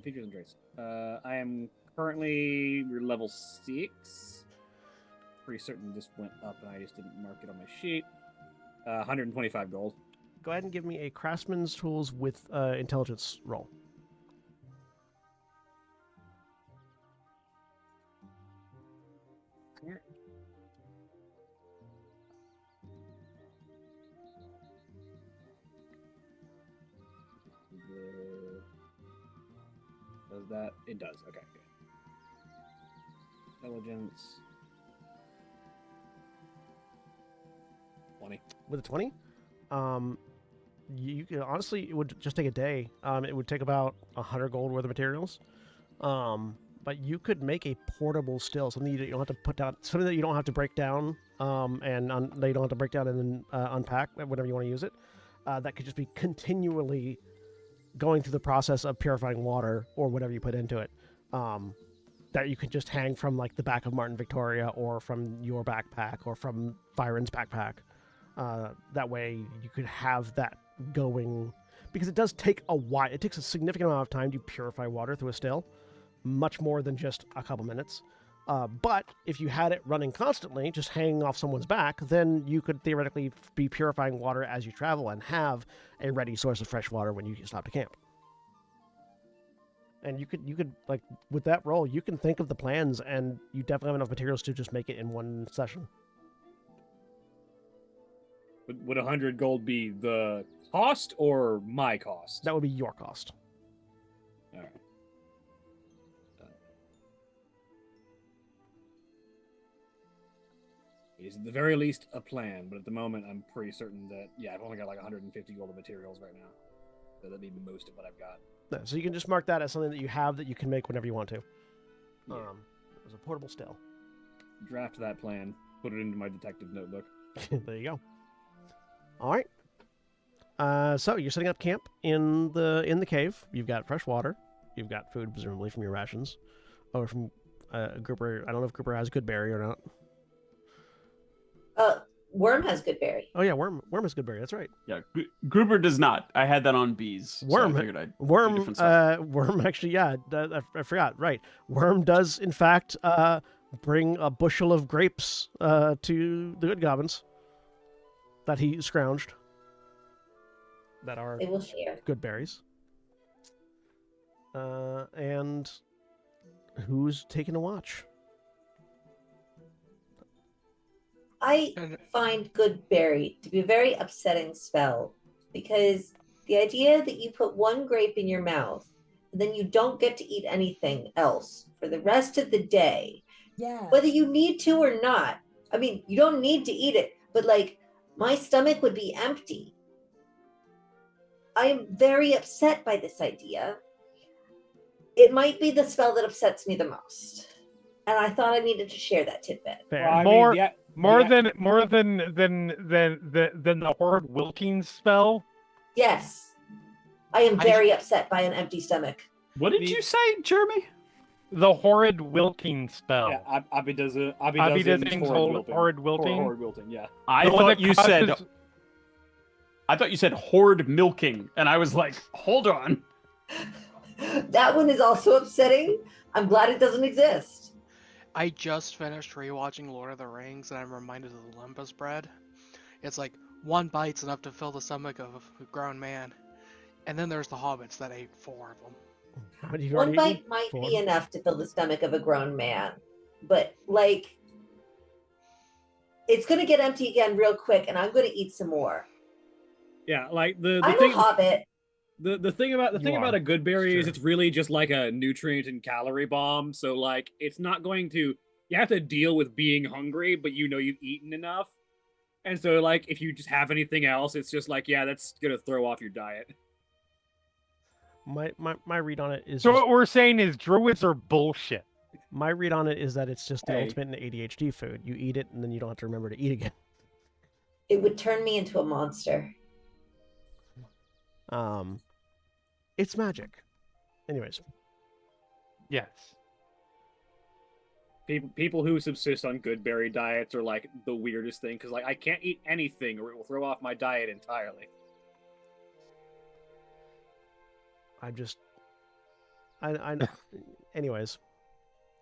features and traits. I am currently level 6. Pretty certain this went up, and I just didn't mark it on my sheet. 125 gold. Go ahead and give me a craftsman's tools with intelligence roll. Does that? It does. Okay, good. Intelligence. 20. With a 20, you can honestly, it would just take a day. It would take about 100 gold worth of materials. But you could make a portable still, something you don't have to put down, something that you don't have to break down, that you don't have to break down and then unpack whenever you want to use it. That could just be continually going through the process of purifying water or whatever you put into it. That you could just hang from like the back of Martin Victoria or from your backpack or from Fyron's backpack. That way you could have that going, because it does take a while. It takes a significant amount of time to purify water through a still, much more than just a couple minutes. But if you had it running constantly, just hanging off someone's back, then you could theoretically be purifying water as you travel and have a ready source of fresh water when you stop to camp. And you could like, with that roll, you can think of the plans, and you definitely have enough materials to just make it in one session. Would 100 gold be the cost or my cost? That would be your cost. All right. It is at the very least a plan, but at the moment, I'm pretty certain that, yeah, I've only got like 150 gold of materials right now. So that'd be most of what I've got. No, so you can just mark that as something that you have that you can make whenever you want to. Yeah. It was a portable still. Draft that plan, put it into my detective notebook. There you go. All right. So you're setting up camp in the cave. You've got fresh water. You've got food, presumably from your rations, or from Grouper. I don't know if Grouper has good berry or not. Worm has good berry. Oh yeah, worm is good berry. That's right. Yeah, Gruber does not. I had that on bees. Worm, So I figured I'd do worm, different stuff. worm. Actually, yeah, I forgot. Right, worm does in fact bring a bushel of grapes to the good goblins that he scrounged. That are They will share. good berries. And who's taking a watch? I And find good berry to be a very upsetting spell because the idea that you put one grape in your mouth and then you don't get to eat anything else for the rest of the day, Yeah. whether you need to or not. I mean, you don't need to eat it, but like my stomach would be empty. I am very upset by this idea. It might be the spell that upsets me the most. And I thought I needed to share that tidbit. Fair. Well, I More- mean, More yeah. than the horrid wilting spell. Yes. I am I- very upset by an empty stomach. What did the- you say, Jeremy? The horrid wilting spell. Yeah, Abby does it. Abby does things horrid wilting. Horrid wilting, yeah. I The one thought that you said. causes- I thought you said horde milking, and I was like, hold on. That one is also upsetting. I'm glad it doesn't exist. I just finished rewatching Lord of the Rings, and I'm reminded of the Olympus bread. It's like one bite's enough to fill the stomach of a grown man, and then there's the hobbits that ate 4 of them. What have you One already bite eaten? might Four? be enough to fill the stomach of a grown man, but like, it's gonna get empty again real quick, and I'm gonna eat some more. Yeah, like the I'm thing. a hobbit. The thing about You a are, good berry is sure. it's really just like a nutrient and calorie bomb. So like it's not going to you have to deal with being hungry, but you know you've eaten enough. And so like if you just have anything else, it's just like, yeah, that's gonna throw off your diet. My read on it is So just, what we're saying is druids are bullshit. my read on it is that it's just the Hey. ultimate in ADHD food. You eat it and then you don't have to remember to eat again. It would turn me into a monster. It's magic. Anyways, Yes. People who subsist on good berry diets are like the weirdest thing because like I can't eat anything or it will throw off my diet entirely. I'm just, I anyways,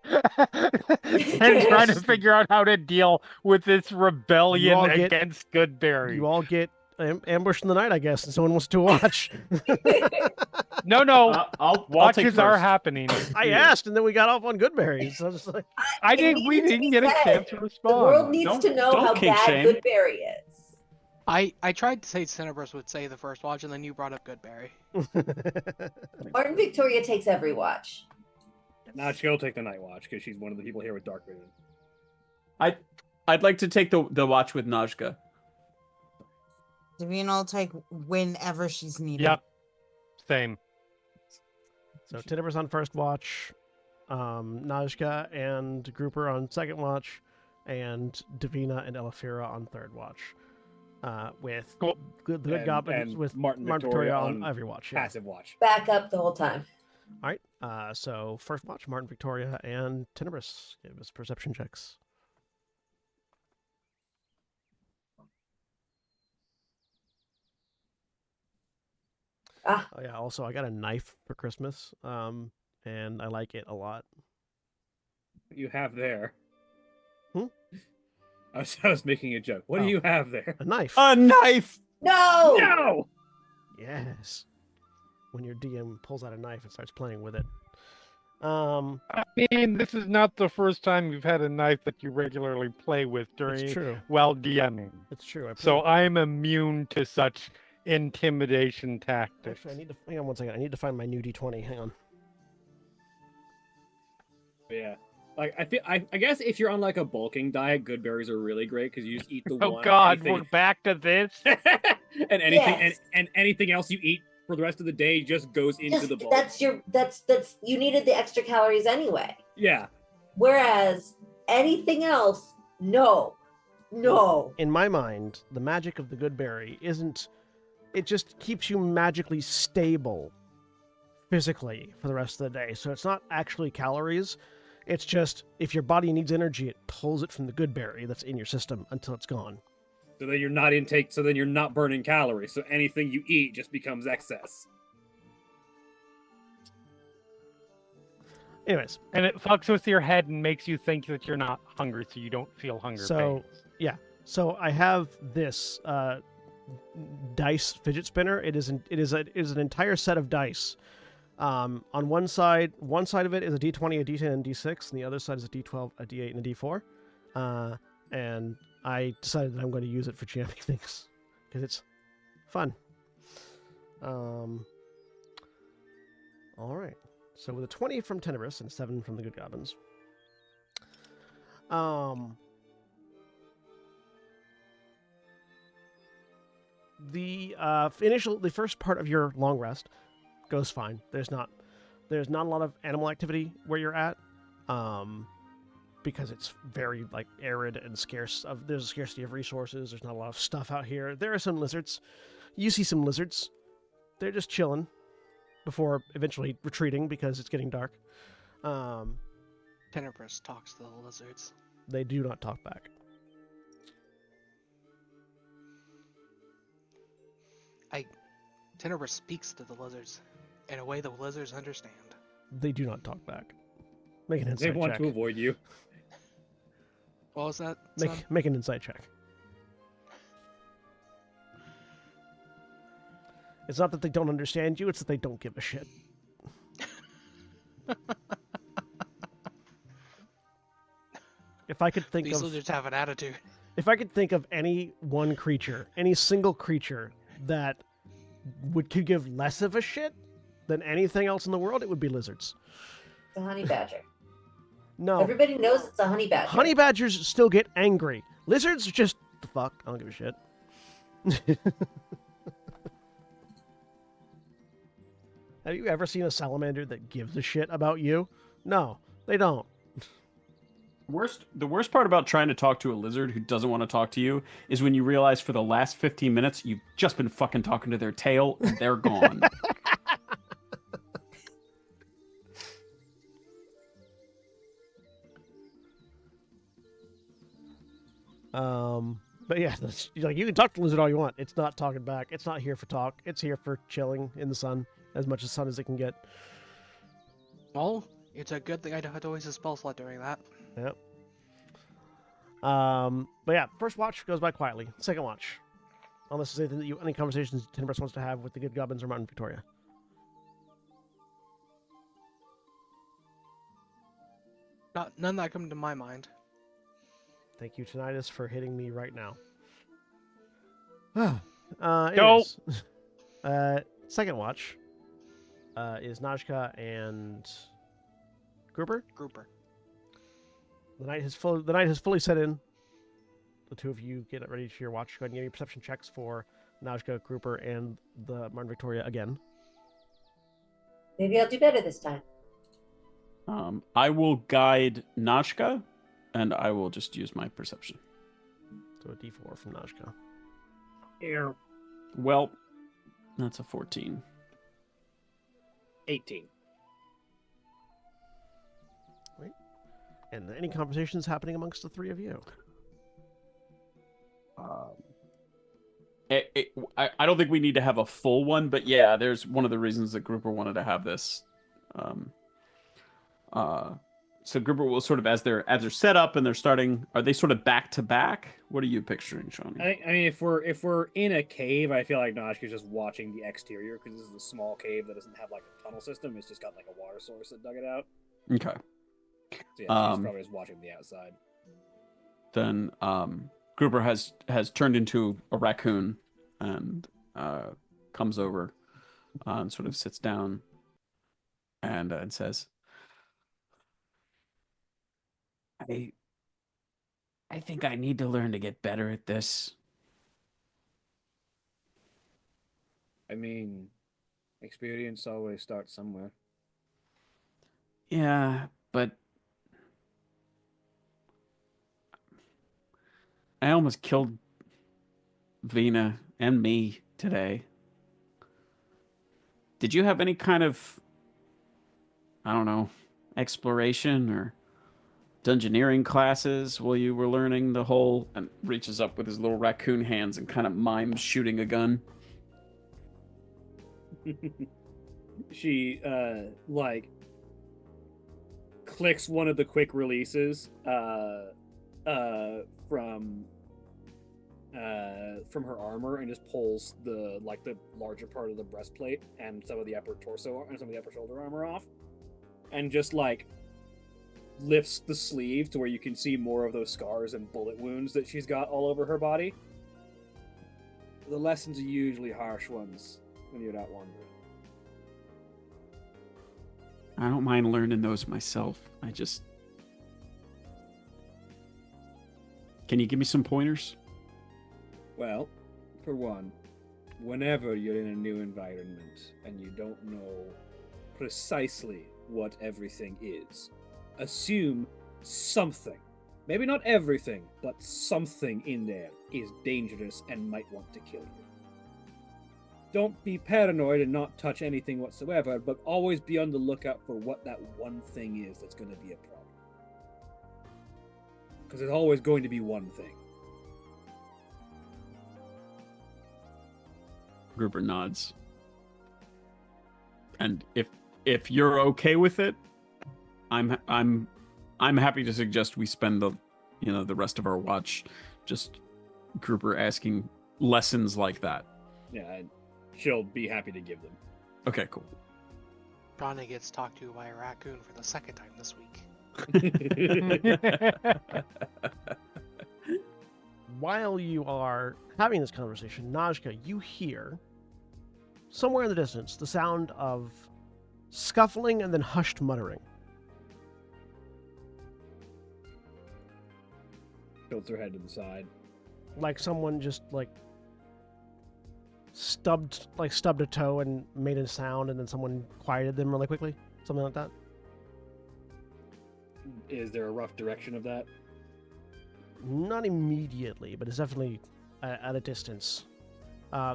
And trying to figure out how to deal with this rebellion all get- against Goodberry. you all get ambushed in the night, I guess, and someone wants to watch. No, I'll watches take are first. happening. I asked, and then we got off on Goodberries. So I was like, I It didn't. We needs to didn't be get a said. chance to The respond. world needs to know don't how kink bad shame. good berry is. I tried to say Cinebrus would say the first watch, and then you brought up Goodberry. Martin Victoria takes every watch. Now she'll take the night watch because she's one of the people here with dark vision. I'd like to take the watch with Najka. Davina will take whenever she's needed. Yep. Same. so Tidibber's on first watch, Najka and Grouper on second watch, and Davina and Elafira on third watch. With Cool. the good goblins and with Martin Martin Victoria Victoria on on every watch. Yeah. Passive watch. Back up the whole time. All right. So first watch, Martin Victoria and Tenebris. Give us perception checks. Ah. Oh yeah. Also, I got a knife for Christmas. And I like it a lot. What do you have there? Hmm? I was making a joke. What Oh. do you have there? A knife. A knife. No! No! Yes. When your DM pulls out a knife and starts playing with it. I mean, this is not the first time you've had a knife that you regularly play with It's during true. while DMing. It's true. I So played- I'm immune to such intimidation tactics. actually, I need to hang on one second. I need to find my new D20. Hang on. Yeah. Like I guess if you're on like a bulking diet, good berries are really great because you just eat the Oh one. God, anything- we're back to this. and anything Yes. and anything else you eat for the rest of the day just goes into Just, the bowl. that's you needed the extra calories anyway. Yeah. Whereas anything else, no. In my mind, the magic of the good berry isn't. It just keeps you magically stable physically for the rest of the day. So it's not actually calories. It's just if your body needs energy, it pulls it from the good berry that's in your system until it's gone. So then you're not intake. So then you're not burning calories. So anything you eat just becomes excess. Anyways, And it fucks with your head and makes you think that you're not hungry, so you don't feel hunger So- pains. so I have this dice fidget spinner. It is an entire set of dice. On one side of it is a D20, a D10, and D6, and the other side is a D12, a D8, and a D4. And I decided that I'm going to use it for jamming things because it's fun. All right. So with a 20 from Tenebrous and 7 from the Good Goblins. The first part of your long rest goes fine. There's not a lot of animal activity where you're at, because it's very like arid and scarce. There's a scarcity of resources. There's not a lot of stuff out here. There are some lizards. You see some lizards. They're just chilling before eventually retreating because it's getting dark. Tenebrous talks to the lizards. They do not talk back. Tenebrous speaks to the lizards in a way the lizards understand. They do not talk back. Make an They insight want check. to avoid you. What was that? son? Make an insight check. It's not that they don't understand you, it's that they don't give a shit. If I could think These of lizards have an attitude. if I could think of any one creature, any single creature that could give less of a shit than anything else in the world, it would be lizards. The honey badger. No. Everybody knows it's a honey badger. Honey badgers still get angry. Lizards are just the fuck. I don't give a shit. Have you ever seen a salamander that gives a shit about you? No, they don't. The worst part about trying to talk to a lizard who doesn't want to talk to you is when you realize for the last 15 minutes you've just been fucking talking to their tail and they're gone. But yeah, like you can talk to the lizard all you want. It's not talking back. It's not here for talk. It's here for chilling in the sun, as much as sun as it can get. Well, it's a good thing I had to waste a spell slot doing that. Yep. But yeah, first watch goes by quietly. Second watch, unless there's anything that any conversations Tenebrous wants to have with the good goblins or Mountain Victoria. None that come to my mind. Thank you, Tinnitus, for hitting me right now. Go. Anyways, second watch is Najka and Grouper. Grouper. The night has fully set in. The two of you get ready to your watch. Go ahead and give me perception checks for Najka, Grouper, and the Martin Victoria again. Maybe I'll do better this time. I will guide Nashka, and I will just use my perception. So a D4 from Najka. Here, Well, that's a 14. 18. And any conversations happening amongst the three of you? I don't think we need to have a full one, but yeah, there's one of the reasons that Grouper wanted to have this. So Grouper will sort of as they're set up and they're starting. Are they sort of back to back? What are you picturing, Shawnee? I mean, if we're in a cave, I feel like Noshka's just watching the exterior because this is a small cave that doesn't have like a tunnel system. It's just got like a water source that dug it out. Okay. So yeah, she's probably just watching the outside. Then Grouper has turned into a raccoon and comes over and sort of sits down and says, I think I need to learn to get better at this. I mean, experience always starts somewhere. Yeah, but I almost killed Vina and me today. Did you have any kind of, I don't know, exploration or dungeoneering classes while you were learning the whole, and reaches up with his little raccoon hands and kind of mimes shooting a gun. She like clicks one of the quick releases from her armor and just pulls the larger part of the breastplate and some of the upper torso and some of the upper shoulder armor off, and just like lifts the sleeve to where you can see more of those scars and bullet wounds that she's got all over her body. The lessons are usually harsh ones when you're out wandering. I don't mind learning those myself. Can you give me some pointers? Well, for one, whenever you're in a new environment and you don't know precisely what everything is, assume something, maybe not everything, but something in there is dangerous and might want to kill you. Don't be paranoid and not touch anything whatsoever, but always be on the lookout for what that one thing is that's going to be a problem. Because there's always going to be one thing. Gruber nods. And if you're okay with it, I'm happy to suggest we spend the rest of our watch just Gruber asking lessons like that. Yeah, she'll be happy to give them. Okay, cool. Johnny gets talked to by a raccoon for the second time this week. While you are having this conversation, Najka, you hear somewhere in the distance the sound of scuffling and then hushed muttering. Tilts her head to the side. Like someone just stubbed a toe and made a sound, and then someone quieted them really quickly. Something like that. Is there a rough direction of that? Not immediately, but it's definitely at a distance,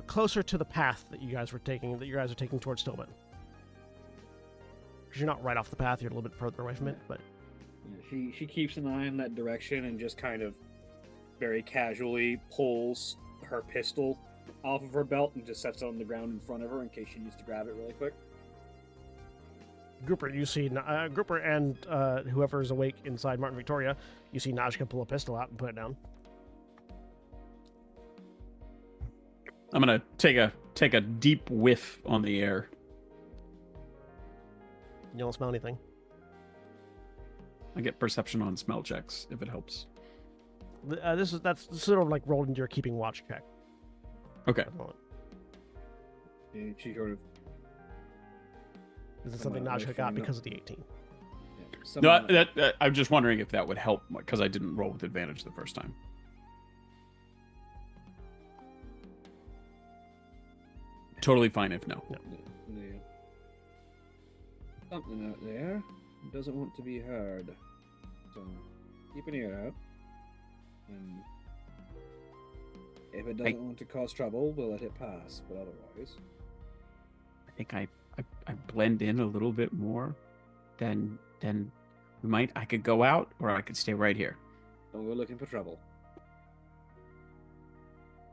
closer to the path that you guys are taking towards Stillman. Because you're not right off the path; you're a little bit further away from it. But Yeah, she keeps an eye in that direction and just kind of very casually pulls her pistol off of her belt and just sets it on the ground in front of her in case she needs to grab it really quick. Grouper, you see Grouper and whoever is awake inside Martin Victoria, you see Najka pull a pistol out and put it down. I'm gonna take a deep whiff on the air. You don't smell anything. I get perception on smell checks if it helps. That's sort of like rolled into your keeping watch check. Okay. At the moment. And she sort of This is something Come on, Najka wait, got fair because of the 18. No, I'm just wondering if that would help because I didn't roll with advantage the first time. Totally fine if no. Yeah. Something out there doesn't want to be heard. So keep an ear out. And if it doesn't want to cause trouble, we'll let it pass. But otherwise, I think I blend in a little bit more than we might. I could go out or I could stay right here. well, we're looking for trouble.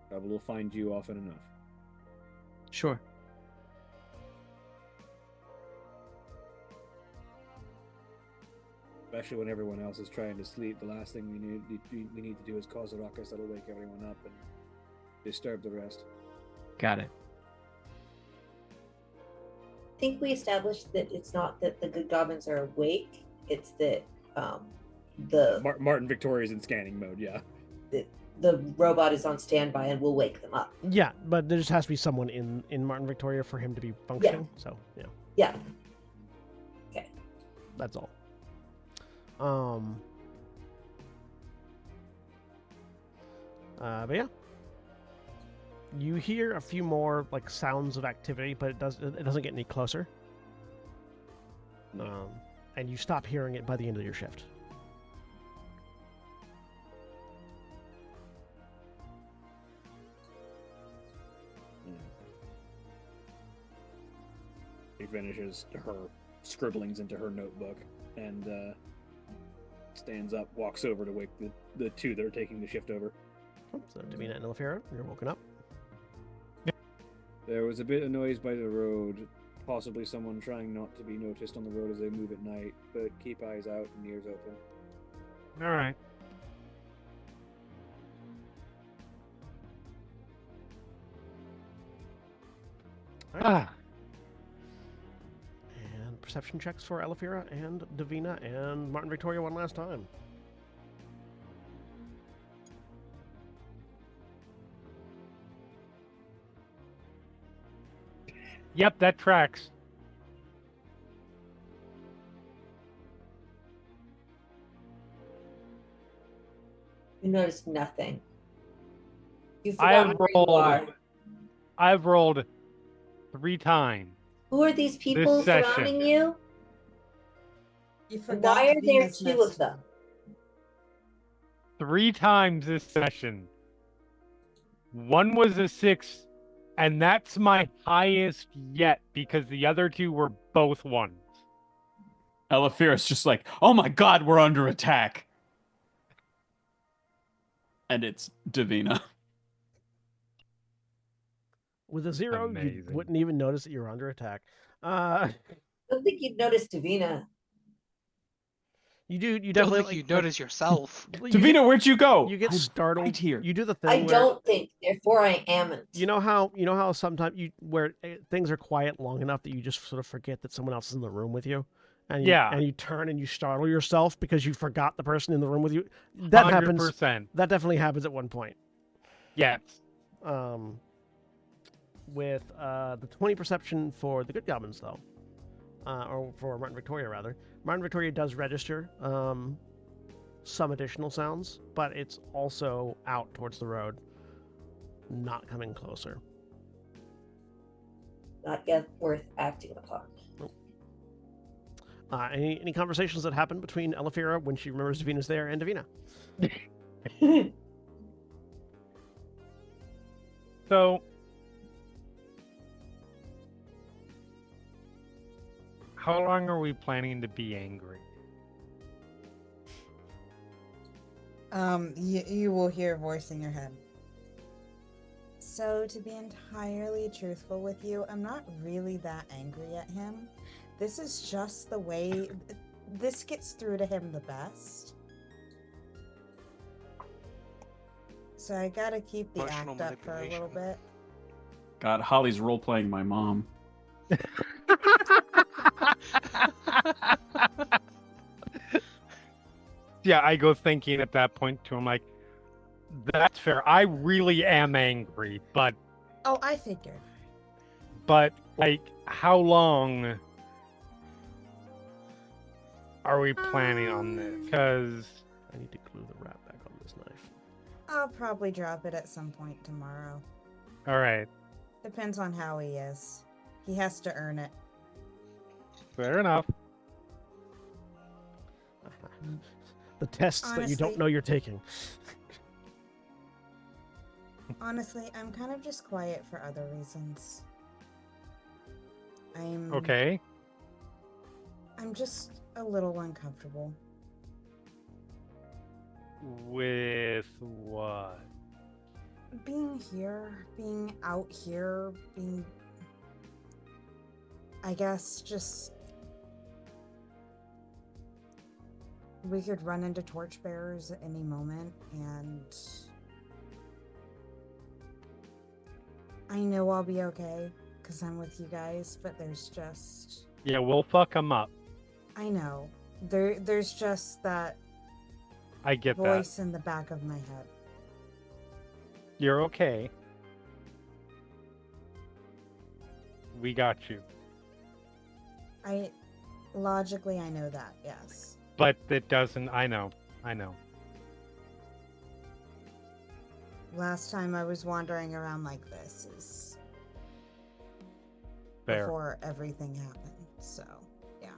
Trouble will find you often enough. Sure. Especially when everyone else is trying to sleep. The last thing we need to do is cause a ruckus that'll wake everyone up and disturb the rest. Got it. I think we established that it's not that the good goblins are awake; it's that the Martin Victoria's in scanning mode. Yeah. the robot is on standby and will wake them up. Yeah, but there just has to be someone in Martin Victoria for him to be functioning. So, yeah. Yeah. Okay. That's all. But yeah. You hear a few more sounds of activity, but it doesn't get any closer. And you stop hearing it by the end of your shift. She finishes her scribblings into her notebook and stands up, walks over to wake the two that are taking the shift over. So, Davina and Elefira, you're woken up. There was a bit of noise by the road, possibly someone trying not to be noticed on the road as they move at night, but keep eyes out and ears open. All right. Ah, And perception checks for Elefira and Davina and Martin Victoria one last time. yep, that tracks. You notice nothing. You I've forgot where you are. rolled. I've rolled 3 times. Who are these people session. surrounding you? You And forgot why are there Davina's two next of them? 3 times this session. One was a 6, and that's my highest yet because the other 2 were both 1s. Elefira's just like, oh my god, we're under attack. And it's Davina. With a 0, you Amazing. wouldn't even notice that you're under attack. I don't think you'd notice Davina. You do. You Don't definitely think you notice yourself. you Davina, get, where'd you go? you get I'm startled. right here. You do the thing I where don't think, therefore I amn't. you know how sometimes where things are quiet long enough that you just sort of forget that someone else is in the room with you, and Yeah. you turn and you startle yourself because you forgot the person in the room with you. That happens. 100%. That definitely happens at one point. Yes. With the 20 perception for the good goblins though, or for Martin Victoria rather. Martin Victoria does register some additional sounds, but it's also out towards the road, not coming closer. Not yet worth acting upon. Any conversations that happen between Elefira when she remembers Davina's there and Davina? So, how long are we planning to be angry? You will hear a voice in your head. So, to be entirely truthful with you, I'm not really that angry at him. This is just the way this gets through to him the best. So I gotta keep the Emotional act up for a little bit. God, Holly's role playing my mom. Yeah, I go thinking at that point to him like, that's fair. I really am angry, but Oh, I figured. like, how long are we planning on this? Because I need to glue the wrap back on this knife. I'll probably drop it at some point tomorrow. all right, Depends on how he is. He has to earn it. fair enough. The tests that you don't Honestly- know you're taking. Honestly, I'm kind of just quiet for other reasons. Okay. I'm just a little uncomfortable. With what? Being here, being out here, being... I guess just... We could run into torchbearers at any moment, and... I know I'll be okay, because I'm with you guys, but there's just... Yeah, we'll fuck them up. I know. There's just that I get that. voice in the back of my head. You're okay. We got you. Logically, I know that, yes. But it doesn't. I know. Last time I was wandering around like this is Fair. before everything happened, so yeah.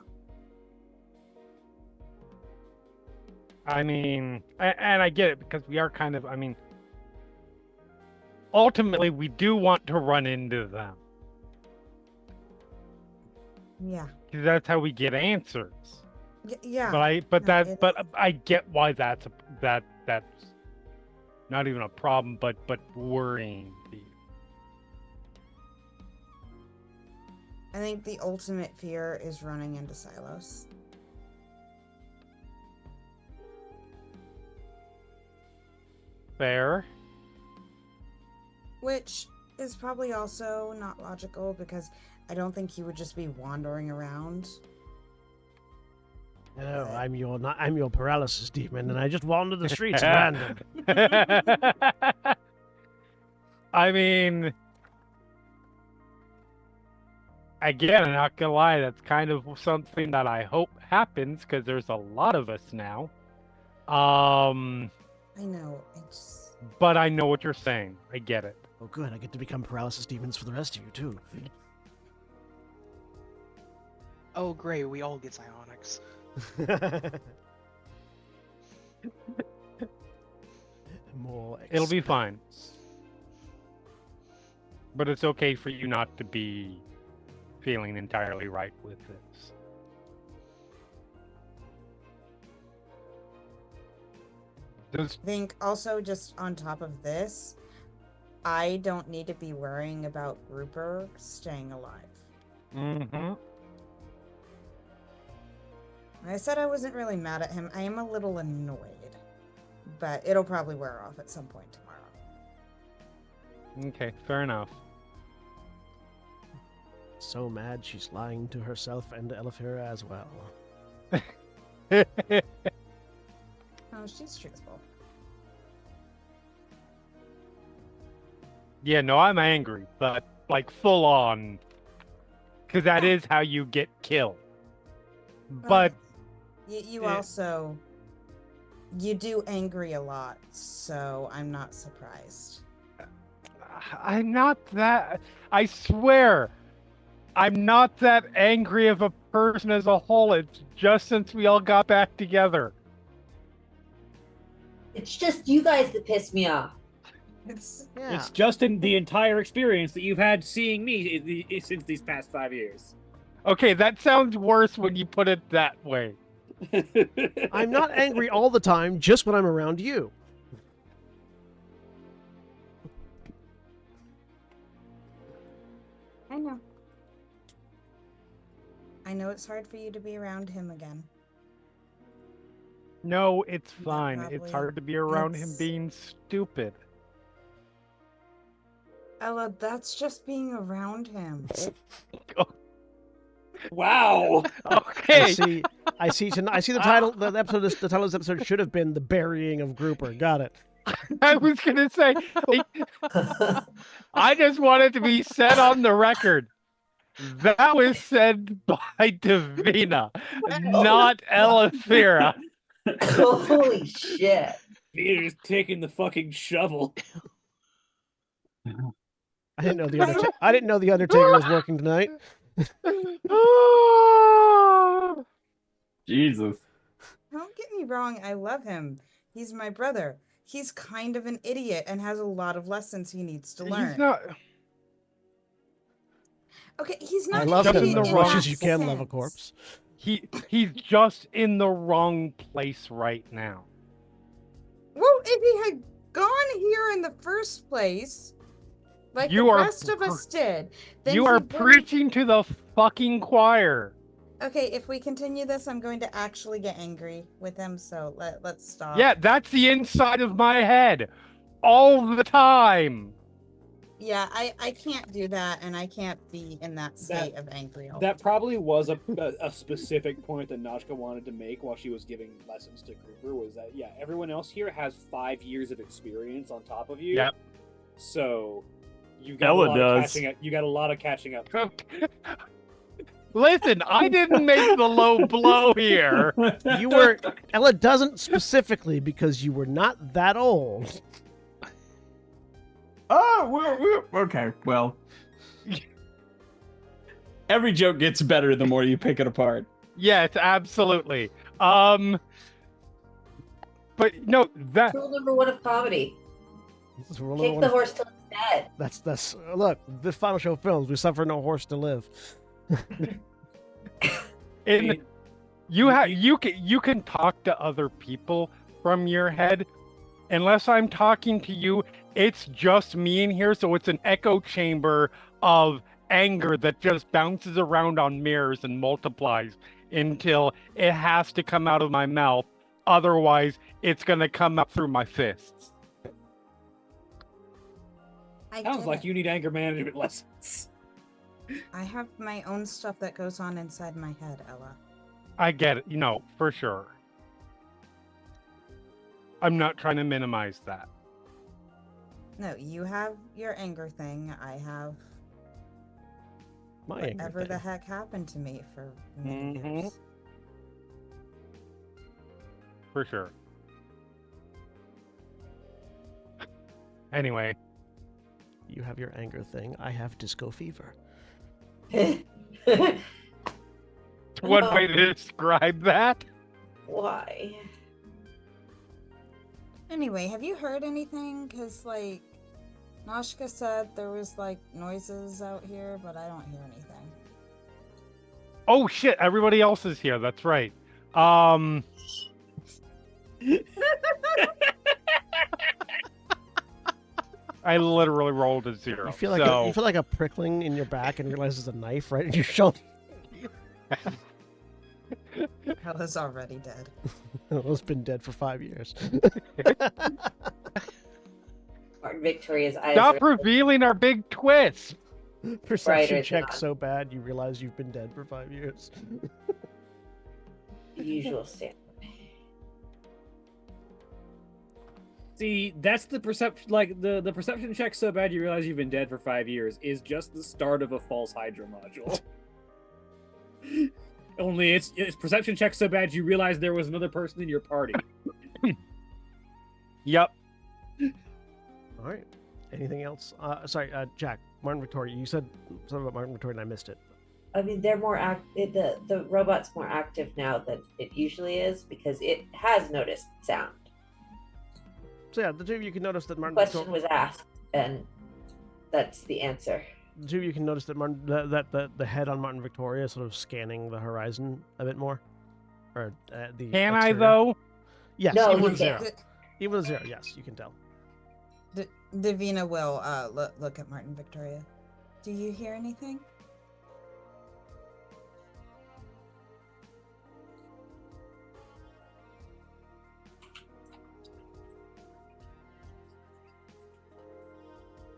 I mean, and I get it because we are kind of. I mean, ultimately, we do want to run into them Yeah. because that's how we get answers. Yeah. But no, it I get why that's not even a problem, but worrying to you. I think the ultimate fear is running into Silos. Fair. Which is probably also not logical because I don't think he would just be wandering around. Hello, But- I'm your paralysis demon, and I just wander the streets at random. I mean, again, I'm not gonna lie, that's kind of something that I hope happens because there's a lot of us now. I know. It's But I know what you're saying. I get it. Oh, good. I get to become paralysis demons for the rest of you too. Oh, great, we all get psionics. More. It'll be fine. But it's okay for you not to be feeling entirely right with this. Does I think also just on top of this, I don't need to be worrying about Grouper staying alive. mm-hmm. I said I wasn't really mad at him. I am a little annoyed, but it'll probably wear off at some point tomorrow. Okay, fair enough. So mad she's lying to herself and Elefira as well. Oh, she's truthful. Yeah, no, I'm angry, but like full on, because that is how you get killed. But You Yeah. also you do angry a lot, so I'm not surprised. I'm not that. I swear, I'm not that angry of a person as a whole. It's just since we all got back together. It's just you guys that piss me off. It's Yeah. It's just in the entire experience that you've had seeing me since these past 5 years. Okay, that sounds worse when you put it that way. I'm not angry all the time, just when I'm around you. I know. I know it's hard for you to be around him again. No, it's That fine. It's probably- hard to be around him it's- being stupid. Ella, that's just being around him. Wow. Okay. I see the title. The title of this episode should have been "The Burying of Grouper." Got it. I was gonna say, I just wanted to be said on the record. That was said by Davina, not Elefira. Holy shit. Peter's taking the fucking shovel. I didn't know the Undertaker was working tonight. Jesus. Don't get me wrong, I love him. He's my brother. He's kind of an idiot and has a lot of lessons he needs to learn. He's not. Okay, he's not I love just him in the as wrong much as you can love a sense. corpse. He's just in the wrong place right now. Well, if he had gone here in the first place, like You the are rest of us did, then You he are wouldn't- preaching to the fucking choir. Okay, if we continue this, I'm going to actually get angry with him. So let's stop. Yeah, that's the inside of my head all the time. Yeah, I can't do that, and I can't be in that state of angry. All That the time. probably was a specific point that Nashka wanted to make while she was giving lessons to Grouper, was that, yeah, everyone else here has 5 years of experience on top of you. Yep. So you got Ella a lot does. of catching up. You got a lot of catching up. Listen, I didn't make the low blow here. You were Ella doesn't specifically because you were not that old. Oh, okay. Well, every joke gets better the more you pick it apart. Yes, absolutely. But no, that Rule number 1 of comedy. This is rule Kick number the one. horse till it's dead. That's look. The final show films. We suffer no horse to live. in You can talk to other people from your head. Unless I'm talking to you, it's just me in here, so it's an echo chamber of anger that just bounces around on mirrors and multiplies until it has to come out of my mouth. Otherwise, it's gonna come up through my fists. I Sounds get like it. you need anger management lessons. I have my own stuff that goes on inside my head, Ella. I get it, for sure. I'm not trying to minimize that. No, you have your anger thing. I have My anger whatever thing. the heck happened to me for many Mhm. years. For sure. Anyway, You have your anger thing. I have disco fever. one Oh. way to describe that. Why? Anyway, have you heard anything? Because, like, Noshka said there was, like, noises out here, but I don't hear anything. Oh shit, everybody else is here. That's right. I literally rolled a 0. You feel like so you feel like a prickling in your back and realize there's a knife right in your shoulder. Ella's already dead. It's been dead for 5 years. Martin Victoria's eyes stop are revealing our big twist. Perception Brighter check than- so bad you realize you've been dead for 5 years. usual standard. See, that's the perception. Like the perception check so bad you realize you've been dead for 5 years is just the start of a false Hydra module. Only it's perception check so bad you realize there was another person in your party. Yep. All right. Anything else? Sorry, Jack. Martin Victoria. You said something about Martin Victoria and I missed it. I mean, they're more the robot's more active now than it usually is because it has noticed sound. So yeah, the two of you can notice that Martin Question Victoria. was asked, and that's the answer. The two of you can notice that the head on Martin Victoria is sort of scanning the horizon a bit more. Or the. Can I exterior. though? Yes. No, even you with zero. can't. Even with 0, yes, you can tell. Davina will look at Martin Victoria. Do you hear anything?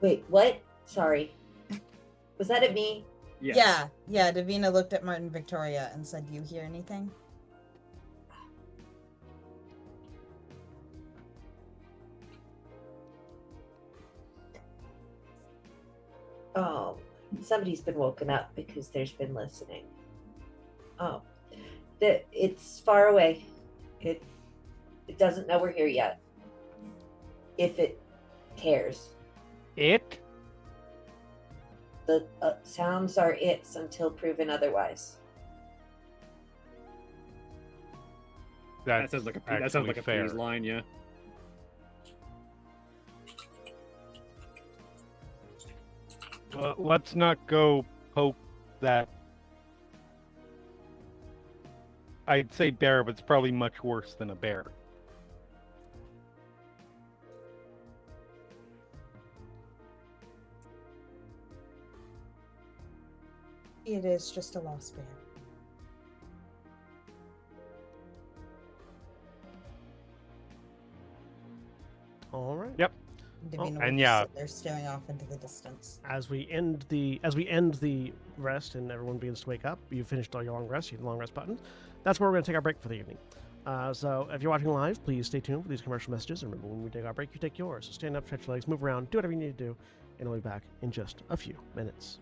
Wait, what? Sorry. Was that at me? Yes. Yeah. Davina looked at Martin Victoria and said, "Do you hear anything?" Oh, somebody's been woken up because there's been listening. Oh, it's far away. It doesn't know we're here yet. If it cares, It? the sounds are its until proven otherwise. That sounds like a fair. P's line, yeah. Let's not go poke that. I'd say bear, but it's probably much worse than a bear. It is just a lost bear. All right. Yep. Davina and will yeah. just sit there staring off into the distance. As we end the rest and everyone begins to wake up, you've finished all your long rest. You hit the long rest button. That's where we're going to take our break for the evening. So if you're watching live, please stay tuned for these commercial messages. And remember, when we take our break, you take yours. So stand up, stretch your legs, move around, do whatever you need to do, and we'll be back in just a few minutes.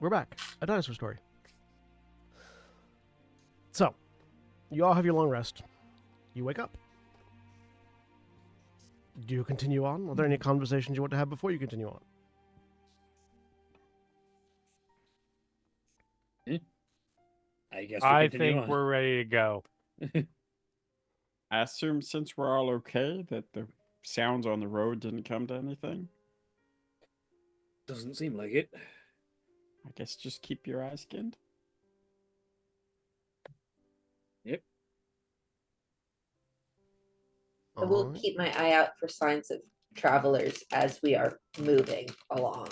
we're back. A dinosaur story. So, you all have your long rest. You wake up. Do you continue on? Are there any conversations you want to have before you continue on? I guess we I continue think on. we're ready to go. I assume since we're all okay that the sounds on the road didn't come to anything. Doesn't seem like it. I guess just keep your eyes skinned. Yep. I will Alright. keep my eye out for signs of travelers as we are moving along.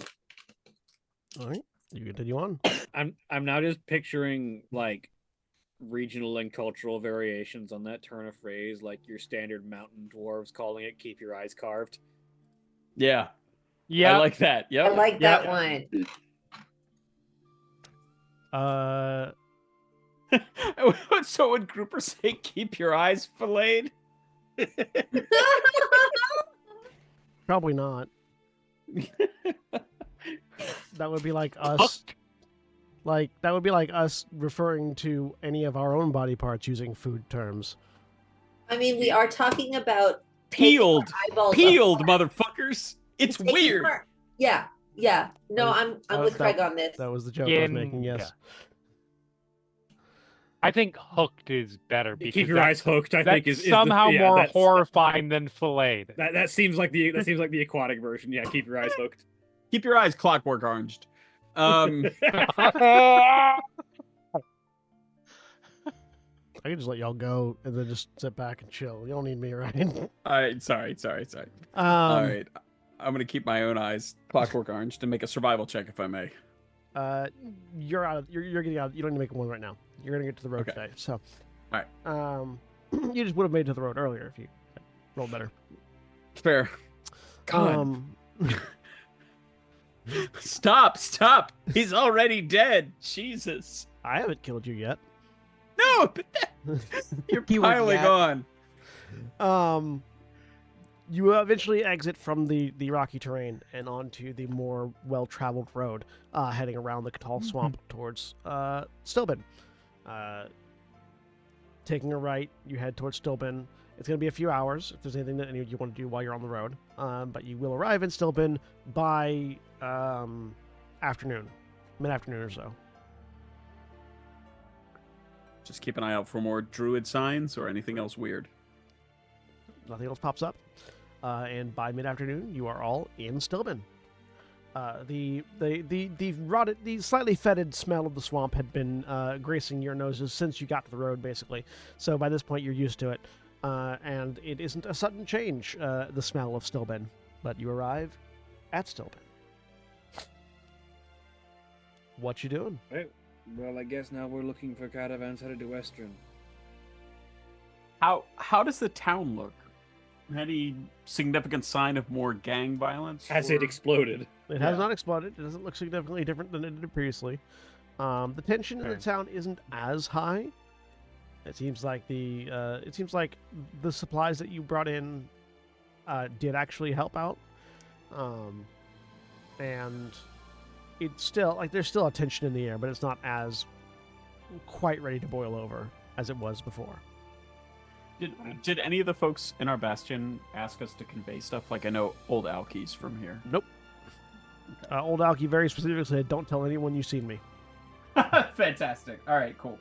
All right, you continue on. I'm now just picturing like regional and cultural variations on that turn of phrase, like your standard mountain dwarves calling it "keep your eyes carved." Yeah. Yeah. I like that. I Yep. like that one. So would Grouper say, keep your eyes filleted? Probably not. That would be like us. Like that would be like us referring to any of our own body parts using food terms. I mean, we are talking about taking Peeled. our eyeballs Peeled, apart. motherfuckers. It's Taking weird. Yeah, yeah. No, was- I'm that- with that- Craig on this. That was the joke I was making. Yes. I think hooked is better because Keep your eyes hooked. I think that's is somehow the, yeah, more that's- horrifying than filleted. That seems like the aquatic version. Yeah, keep your eyes hooked. Keep your eyes clockwork oranged. I can just let y'all go and then just sit back and chill. You don't need me around. All right, sorry. All Um, right, I'm gonna keep my own eyes clockwork orange to make a survival check, if I may. You're out. You're getting out. You don't need to make one right now. You're gonna get to the road Okay. today. So, All right. You just would have made it to the road earlier if you had rolled better. Fair. God, Um, stop! He's already dead. Jesus. I haven't killed you yet. No, but you're Keyword piling yet. on. You eventually exit from the rocky terrain and onto the more well-traveled road, heading around the Catal Swamp towards Stilben. Taking a right, you head towards Stilben. It's going to be a few hours if there's anything that you want to do while you're on the road. But you will arrive in Stilben by afternoon, mid-afternoon or so. Just keep an eye out for more druid signs or anything else weird. Nothing else pops up. And by mid-afternoon, you are all in Stilben. The rotted, the slightly fetid smell of the swamp had been gracing your noses since you got to the road, basically. So by this point, you're used to it, and it isn't a sudden change. The smell of Stilben, but you arrive at Stilben. What you doing? Right. Well, I guess now we're looking for caravans headed to Western. How does the town look? Any significant sign of more gang violence? Has or- it exploded? It has Yeah. not exploded. It doesn't look significantly different than it did previously. The tension in the Okay. town isn't as high. It seems like the supplies that you brought in did actually help out, and it's still like there's still a tension in the air, but it's not as quite ready to boil over as it was before. Did any of the folks in our bastion ask us to convey stuff? Like I know old Alki's from here. Nope. Old Alki very specifically said, "Don't tell anyone you've seen me." Fantastic. All right, cool.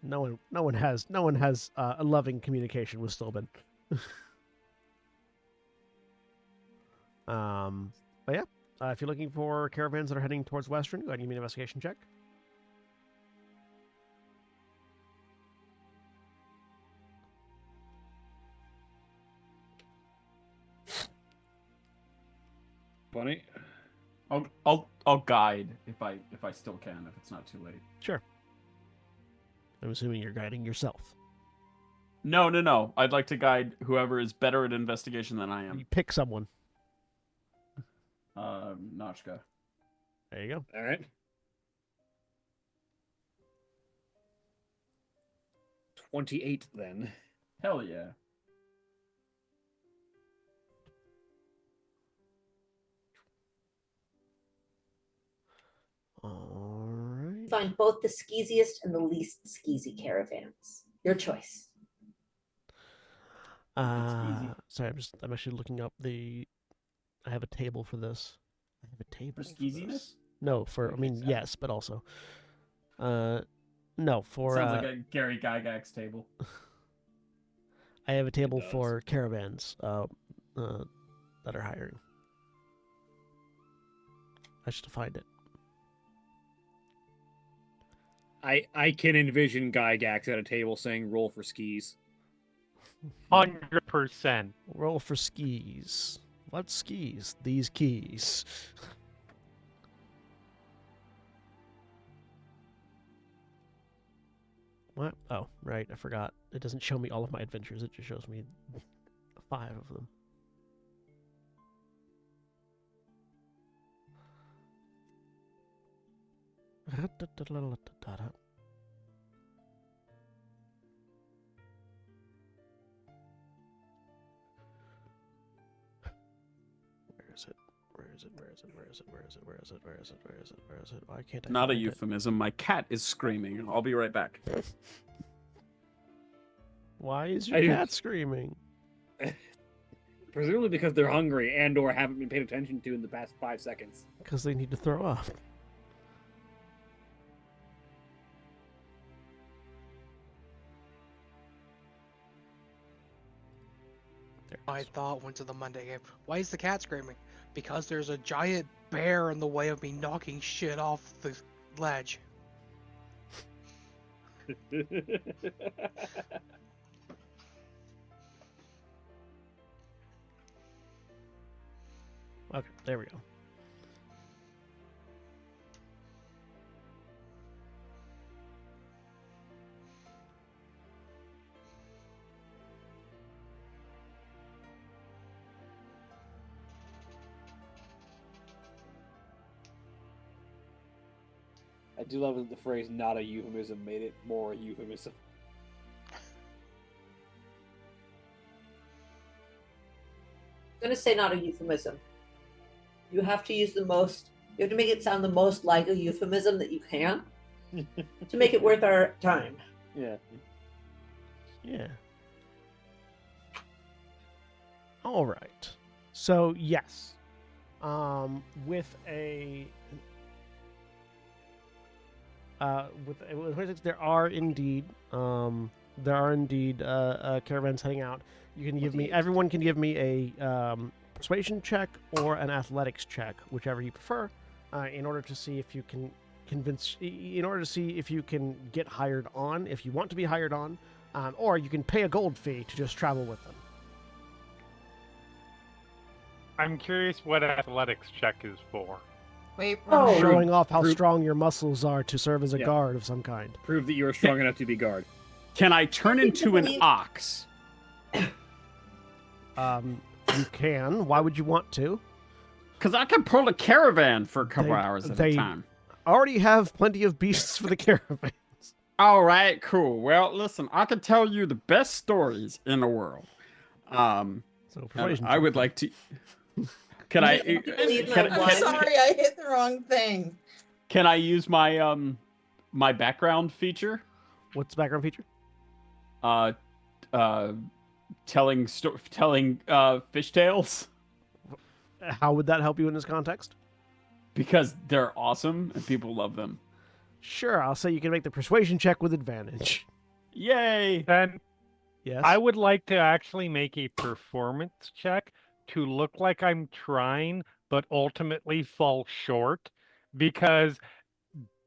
No one has a loving communication with Stilben. But yeah, if you're looking for caravans that are heading towards Western, go ahead and give me an investigation check. Funny. I'll guide if I still can, if it's not too late. Sure. I'm assuming you're guiding yourself. No. I'd like to guide whoever is better at investigation than I You am. pick someone. Notchka. There you go. All right. 28 then. Hell yeah. All right. Find both the skeeziest and the least skeezy caravans. Your choice. Sorry, I'm actually looking up the. I have a table for this. I have a table For for skeeziness? this. No, for I Okay, mean sorry. yes, but also. No, for Sounds like a Gary Gygax table. I have a table does. for caravans that are hiring. I should find it. I can envision Gygax at a table saying "roll for skis." 100%. Roll for skis. What skis? These keys. What? Oh, right. I forgot. It doesn't show me all of my adventures. It just shows me 5 of them. Where is it? Where is it? Where is it? Where is it? Where is it? Where is it? Where is it? Where is it? Where is it? Why can't I Not a find it? euphemism. My cat is screaming. I'll be right back. Why is your I- cat screaming? Presumably because they're hungry and/or haven't been paid attention to in the past 5 seconds. Because they need to throw up. There it My is. thought went to the Monday game. Why is the cat screaming? Because there's a giant bear in the way of me knocking shit off the ledge. Okay, there we go. I do love that the phrase "not a euphemism" made it more a euphemism. I'm gonna say not a euphemism. You have to use the most. You have to make it sound the most like a euphemism that you can to make it worth our time. Yeah. Yeah. All right. So yes, with a with there are indeed caravans heading out. You can give me everyone can give me a persuasion check or an athletics check, whichever you prefer, in order to see if you can in order to see if you can get hired on, if you want to be hired on, or you can pay a gold fee to just travel with them. I'm curious what athletics check is for. Wait, Oh. Showing off how Group- strong your muscles are to serve as a Yeah. guard of some kind. Prove that you are strong enough to be guard. Can I turn into an believe- ox? You can. Why would you want to? Because I can pull a caravan for a couple They- hours at they- a time. Already have plenty of beasts for the caravan. All right, cool. Well, listen, I can tell you the best stories in the world. So And persuasion. I check would then. like to. Can I? believe Can, my I'm one- can, sorry, I hit the wrong thing. can I use my my background feature? What's the background feature? Telling fish tales How would that help you in this context? because they're awesome and people love them. Sure, I'll say you can make the persuasion check with advantage. Yay! Then Yes. I would like to actually make a performance check to look like I'm trying, but ultimately fall short because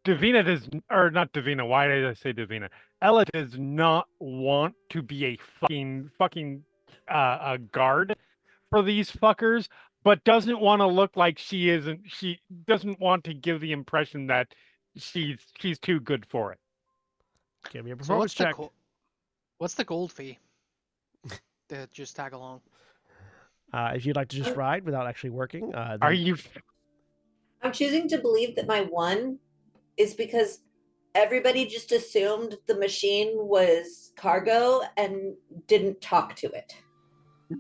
Davina does, or not Davina. Why did I say Davina? Ella does not want to be a fucking a guard for these fuckers, but doesn't want to look like she isn't. She doesn't want to give the impression that she's too good for it. Give me a So performance check. what's the gold fee? To just tag along. If you'd like to just ride without actually working, Are then you? I'm choosing to believe that my one is because everybody just assumed the machine was cargo and didn't talk to it.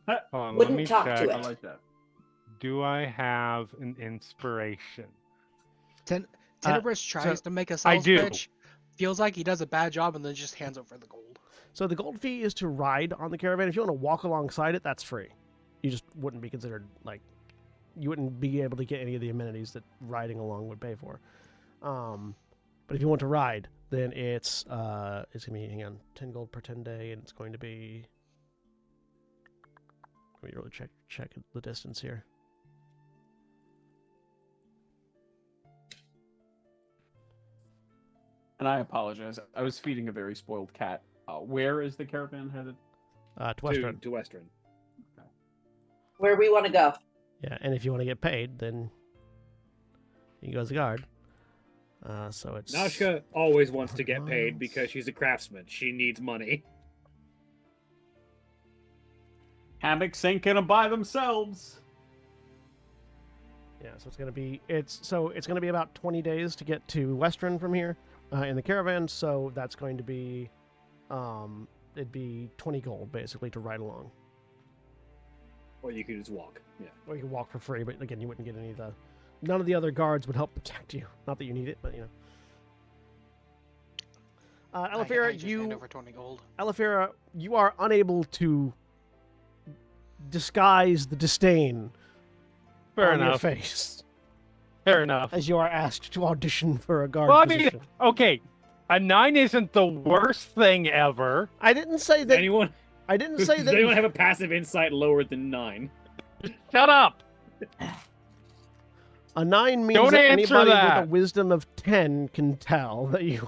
Hold on, let Wouldn't me talk to check. it. I like that. Do I have an inspiration? Tenebris tries to make a sales do. pitch, feels like he does a bad job, and then just hands over the gold. So the gold fee is to ride on the caravan. If you want to walk alongside it, that's free. You just wouldn't be considered, like, you wouldn't be able to get any of the amenities that riding along would pay for. But if you want to ride, then it's gonna be, hang on, 10 gold per 10 day, and it's going to be, let me really check the distance here. And I apologize. I was feeding a very spoiled cat. Where is the caravan headed? To Western. To Western. Where we want to go. Yeah, and if you want to get paid, then you go as a guard. So it's Nashka always wants to get paid because she's a craftsman. She needs money. Hammocks ain't gonna buy themselves. Yeah, so it's gonna be about 20 days to get to Western from here in the caravan. So that's going to be, it'd be 20 gold basically to ride along. Or you could just walk. Yeah. Or you can walk for free, but again, you wouldn't get any of the. None of the other guards would help protect you. Not that you need it, but you know. I Elefira, just hand over 20 gold. Elefira, you are unable to disguise the disdain Fair on your enough. face Fair enough. as you are asked to audition for a guard Well, I mean, position. okay, a 9 isn't the worst thing ever. I didn't say Does that. anyone, I didn't does say that. anyone have a passive insight lower than 9? Shut up. A 9 means Don't that answer anybody with that. a wisdom of 10 can tell that you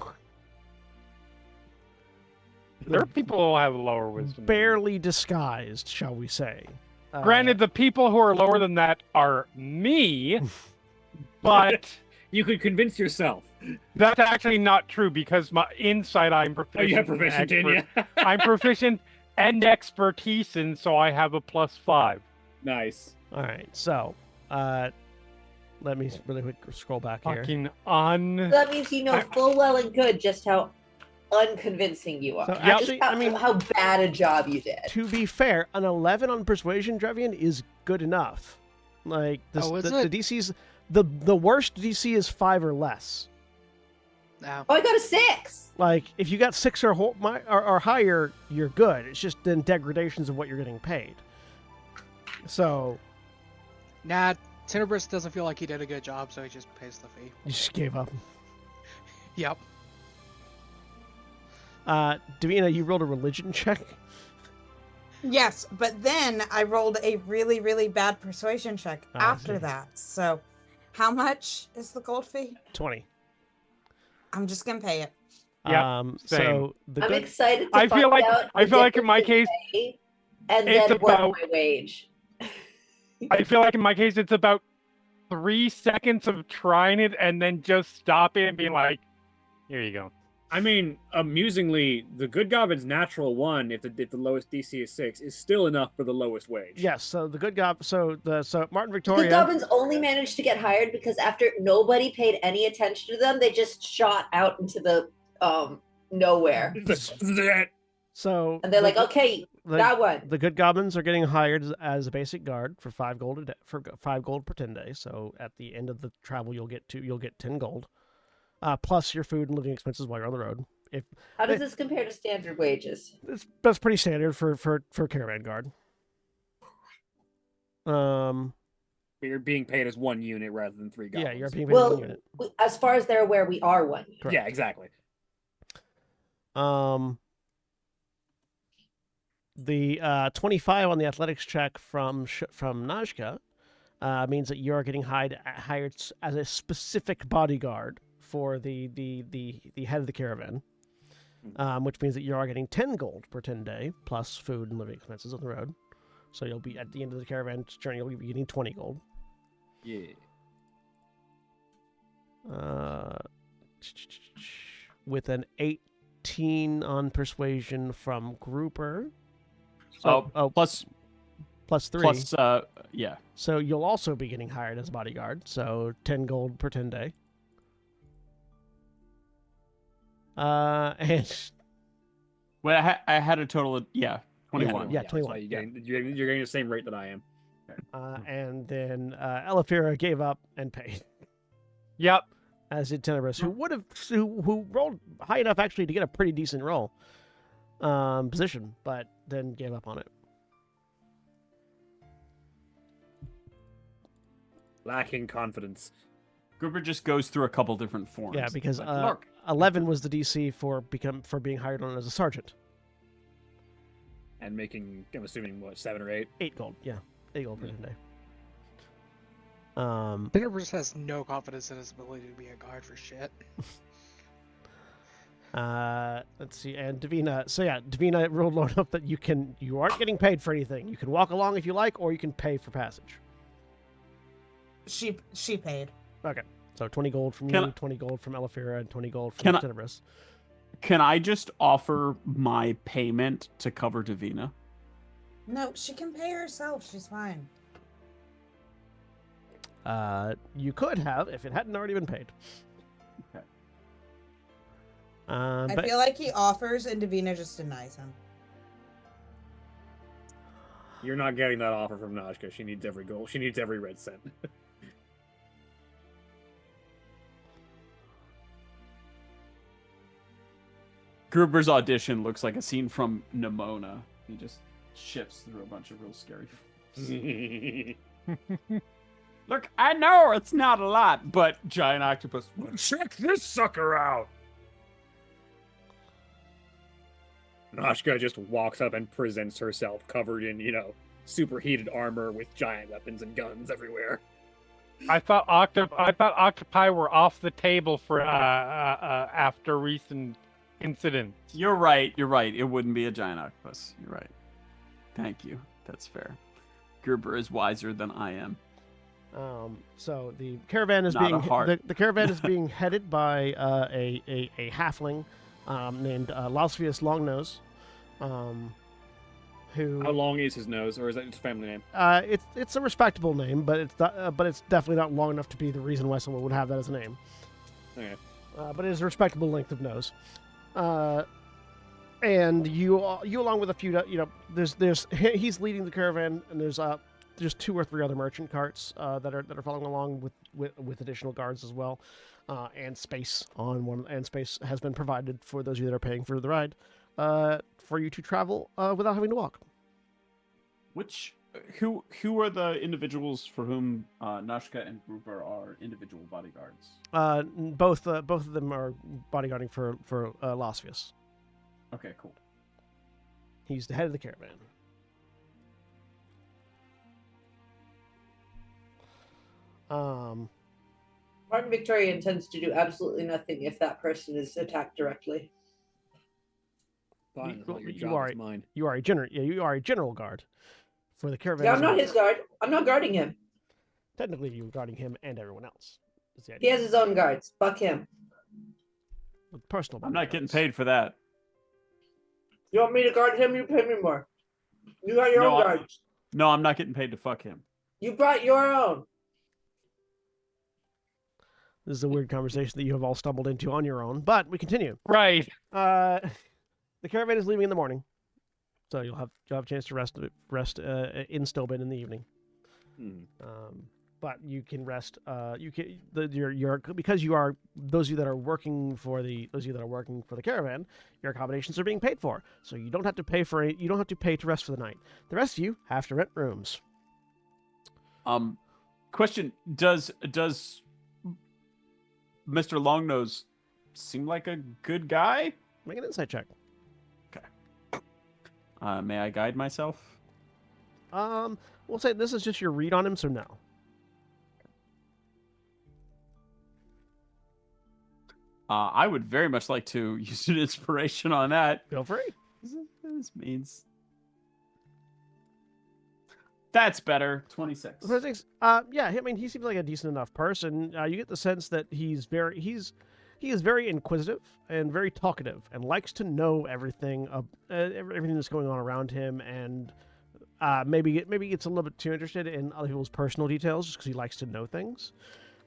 There are people who have lower wisdom. than me. barely disguised, shall we say. Granted, the people who are lower than that are me, but You could convince yourself. that's actually not true because my insight I'm Oh, proficient. you have proficient in you. I'm proficient and expertise in, so I have a +5. Nice. All right, so let me really quick scroll back here. Fucking That means you know full well and good just how unconvincing you are. So Just actually, how, I mean, how bad a job you did. to be fair, an 11 on persuasion, Drevian, is good enough. Like this, Oh, is the it? DC's the worst DC is 5 or less. Now, Oh, I got a 6. Like if you got 6 or higher, you're good. It's just then degradations of what you're getting paid. So nah, Tenebris doesn't feel like he did a good job, so he just pays the fee. you just gave up. Yep. Davina, you rolled a religion check. Yes, but then I rolled a really, really bad persuasion check I see. after that. So, how much is the gold fee? 20. I'm just gonna pay it. Yeah, So same. the I'm good, excited to I find feel like out I the feel like in my difference case, pay and it's then work about- my wage. I feel like in my case it's about 3 seconds of trying it and then just stopping and being like, "Here you go." I mean, amusingly, the Good Goblin's natural 1, if the lowest DC is 6, is still enough for the lowest wage. yes. So the good gob. So Martin The Victoria. goblins only managed to get hired because after nobody paid any attention to them, they just shot out into the nowhere. So And they're the like, good- okay, the, that one. the good goblins are getting hired as a basic guard for 5 gold a day, for 5 gold per 10 days. So at the end of the travel, you'll get 10 gold, plus your food and living expenses while you're on the road. How does this compare to standard wages? That's pretty standard for caravan guard. You're being paid as 1 unit rather than 3 goblins. Yeah, you're being paid Well, one unit. As far as they're aware, we are one. Correct. Yeah, exactly. The 25 on the athletics check from Najka means that you are getting hired as a specific bodyguard for the head of the caravan, which means that you are getting 10 gold per 10 day plus food and living expenses on the road. So you'll be at the end of the caravan journey, you'll be getting 20 gold. Yeah. With an 18 on persuasion from Grouper. So, Plus plus 3. plus yeah. So you'll also be getting hired as a bodyguard. So 10 gold per 10 day. And Well, I had a total of 21. Yeah, That's 21, why you're getting the same rate that I am. and then Elefira gave up and paid. Yep. as did Tenebris, who rolled high enough actually to get a pretty decent roll position, but then gave up on it. Lacking confidence. Gruber just goes through a couple different forms. Yeah, because Like, look, 11 was the DC for being hired on as a sergeant. And making, I'm assuming, what, 7 or 8? 8 gold, yeah, 8 gold per day. Tenebris has no confidence in his ability to be a guard for shit. Let's see, and Davina. So yeah, Davina rolled low enough that you aren't getting paid for anything. You can walk along if you like, or you can pay for passage. She paid. Okay, so 20 gold from Can you, I- 20 gold from Elefira, and 20 gold from Can I- Tenebris. can I just offer my payment to cover Davina? No, she can pay herself. She's fine. You could have if it hadn't already been paid. Okay. I But feel like he offers and Davina just denies him. You're not getting that offer from Nashka. She needs every gold. She needs every red cent. Gruber's audition looks like a scene from Nimona. He just shifts through a bunch of real scary. Look, I know it's not a lot, but giant octopus. Check this sucker out! Nashka just walks up and presents herself covered in, superheated armor with giant weapons and guns everywhere. I thought octopi were off the table for after recent incidents. You're right. You're right. It wouldn't be a giant octopus. You're right. Thank you. That's fair. Gruber is wiser than I am. So the caravan is Not a being heart. the caravan is being headed by a halfling named Lasvius Longnose, who How long is his nose, or is that his family name? it's a respectable name, but it's definitely not long enough to be the reason why someone would have that as a name. Okay. But it is a respectable length of nose. And you along with a few, he's leading the caravan, and there's 2 or 3 other merchant carts that are following along with additional guards as well, and space on one, and space has been provided for those of you that are paying for the ride, for you to travel without having to walk. Who are the individuals for whom Nashka and Gruber are individual bodyguards? Both of them are bodyguarding for Lasvius. Okay, cool. He's the head of the caravan. Martin Victoria intends to do absolutely nothing if that person is attacked directly. Fine, You- well, your you job are is mine. You are a general guard for the caravan. Yeah, I'm not his guard. I'm not guarding him. Technically, you're guarding him and everyone else. That's the He idea. has his own guards. Fuck him. With personal. I'm not getting bodyguards. paid for that. You want me to guard him? You pay me more. You got your No, own I- guards. No, I'm not getting paid to fuck him. You brought your own. This is a weird conversation that you have all stumbled into on your own, but we continue. Right. The caravan is leaving in the morning, so you'll have a chance to rest in Stillben in the evening. But you can rest. Because you are those of you that are working for the caravan, your accommodations are being paid for, so you don't have to pay to rest for the night. The rest of you have to rent rooms. Question: Does Mr. Longnose seem like a good guy? Make an insight check. May I guide myself? We'll say this is just your read on him, so no. I would very much like to use an inspiration on that. Feel free. This means that's better. 26. Yeah, I mean, he seems like a decent enough person. You get the sense that he is very inquisitive and very talkative, and likes to know everything that's going on around him, and maybe gets a little bit too interested in other people's personal details just because he likes to know things.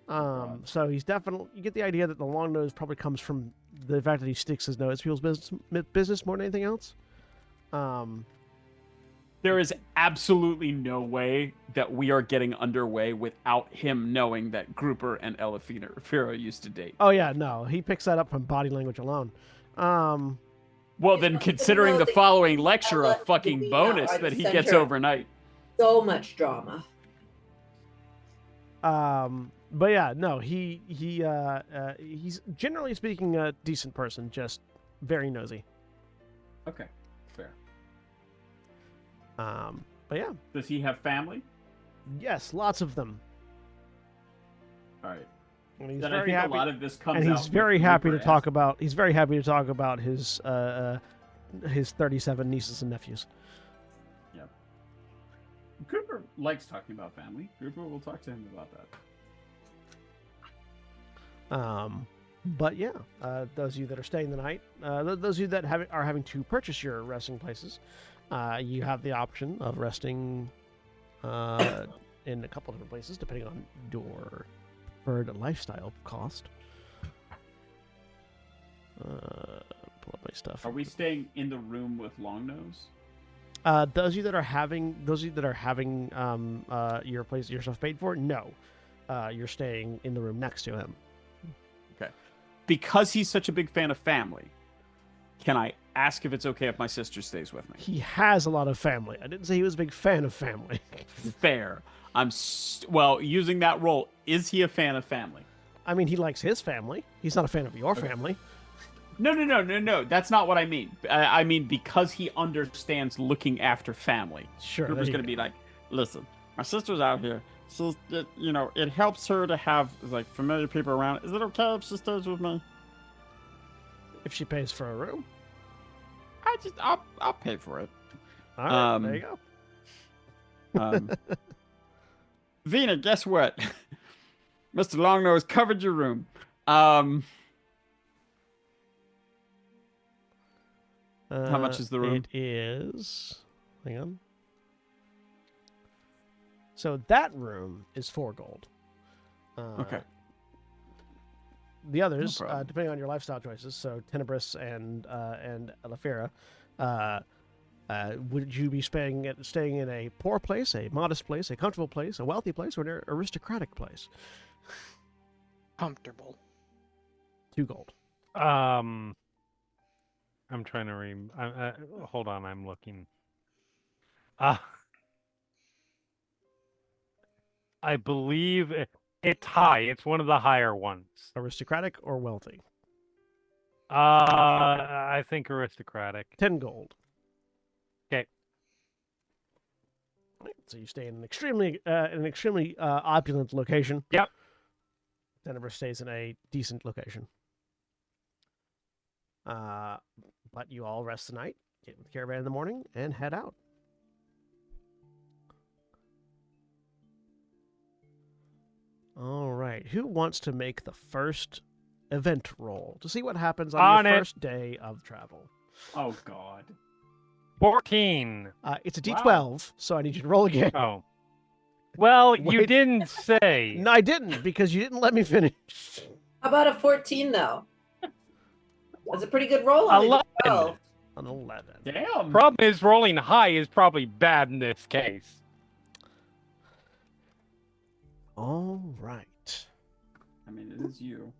So he's definitely, you get the idea that the long nose probably comes from the fact that he sticks his nose to people's business more than anything else. There is absolutely no way that we are getting underway without him knowing that Grouper and Elefira used to date. Oh yeah, no, he picks that up from body language alone. Well, then, Even considering though the they- following lecture, a Ella and fucking Lena bonus are the that he gets center of- overnight. So much drama. But yeah, no, he's generally speaking a decent person, just very nosy. Okay, fair. But yeah, Does he have family? yes, lots of them. All right. And he's Then I very think happy. a lot of this comes And out he's with very happy to Grouper talk about. He's very happy to talk about his 37 nieces and nephews. Grouper likes talking about family. Grouper will talk to him about that. But yeah, those of you that are staying the night, those of you that are having to purchase your resting places, you have the option of resting in a couple different places depending on your preferred lifestyle cost. Pull up my stuff. Are we staying in the room with Longnose? Those of you that are having your place, your stuff paid for, no, you're staying in the room next to him. Okay. Because he's such a big fan of family, can I ask if it's okay if my sister stays with me? He has a lot of family. I didn't say he was a big fan of family. Fair. Well, using that role, is he a fan of family? I mean, he likes his family. He's not a fan of your family. No. That's not what I mean. I mean, because he understands looking after family. Sure. Cooper's going to be like, listen, my sister's out here. So, it helps her to have, like, familiar people around. Is it okay if she stays with me? If she pays for a room. I'll pay for it. All right, there you go. Vina, guess what? Mr. Longnose covered your room. How much is the room? It is. Hang on. So that room is 4 gold. Okay. The others, No problem. depending on your lifestyle choices, so Tenebris and Elefira, would you be staying in a poor place, a modest place, a comfortable place, a wealthy place, or an aristocratic place? Comfortable. 2 gold. I'm trying to hold on, I'm looking. I believe it's high. It's one of the higher ones. Aristocratic or wealthy? I think aristocratic. 10 gold. Okay. Right, so you stay in an extremely opulent location. Yep. Tenebris stays in a decent location. But you all rest the night, get in the caravan in the morning, and head out. All right. Who wants to make the first event roll to see what happens on your first day of travel? Oh, God. 14. It's a D12, so I need you to roll again. Oh. Well, you Wait. didn't say. No, I didn't, because you didn't let me finish. How about a 14 though? That's a pretty good roll on 11. a 12. An 11. Damn. Problem is, rolling high is probably bad in this case. All right. I mean, it is you.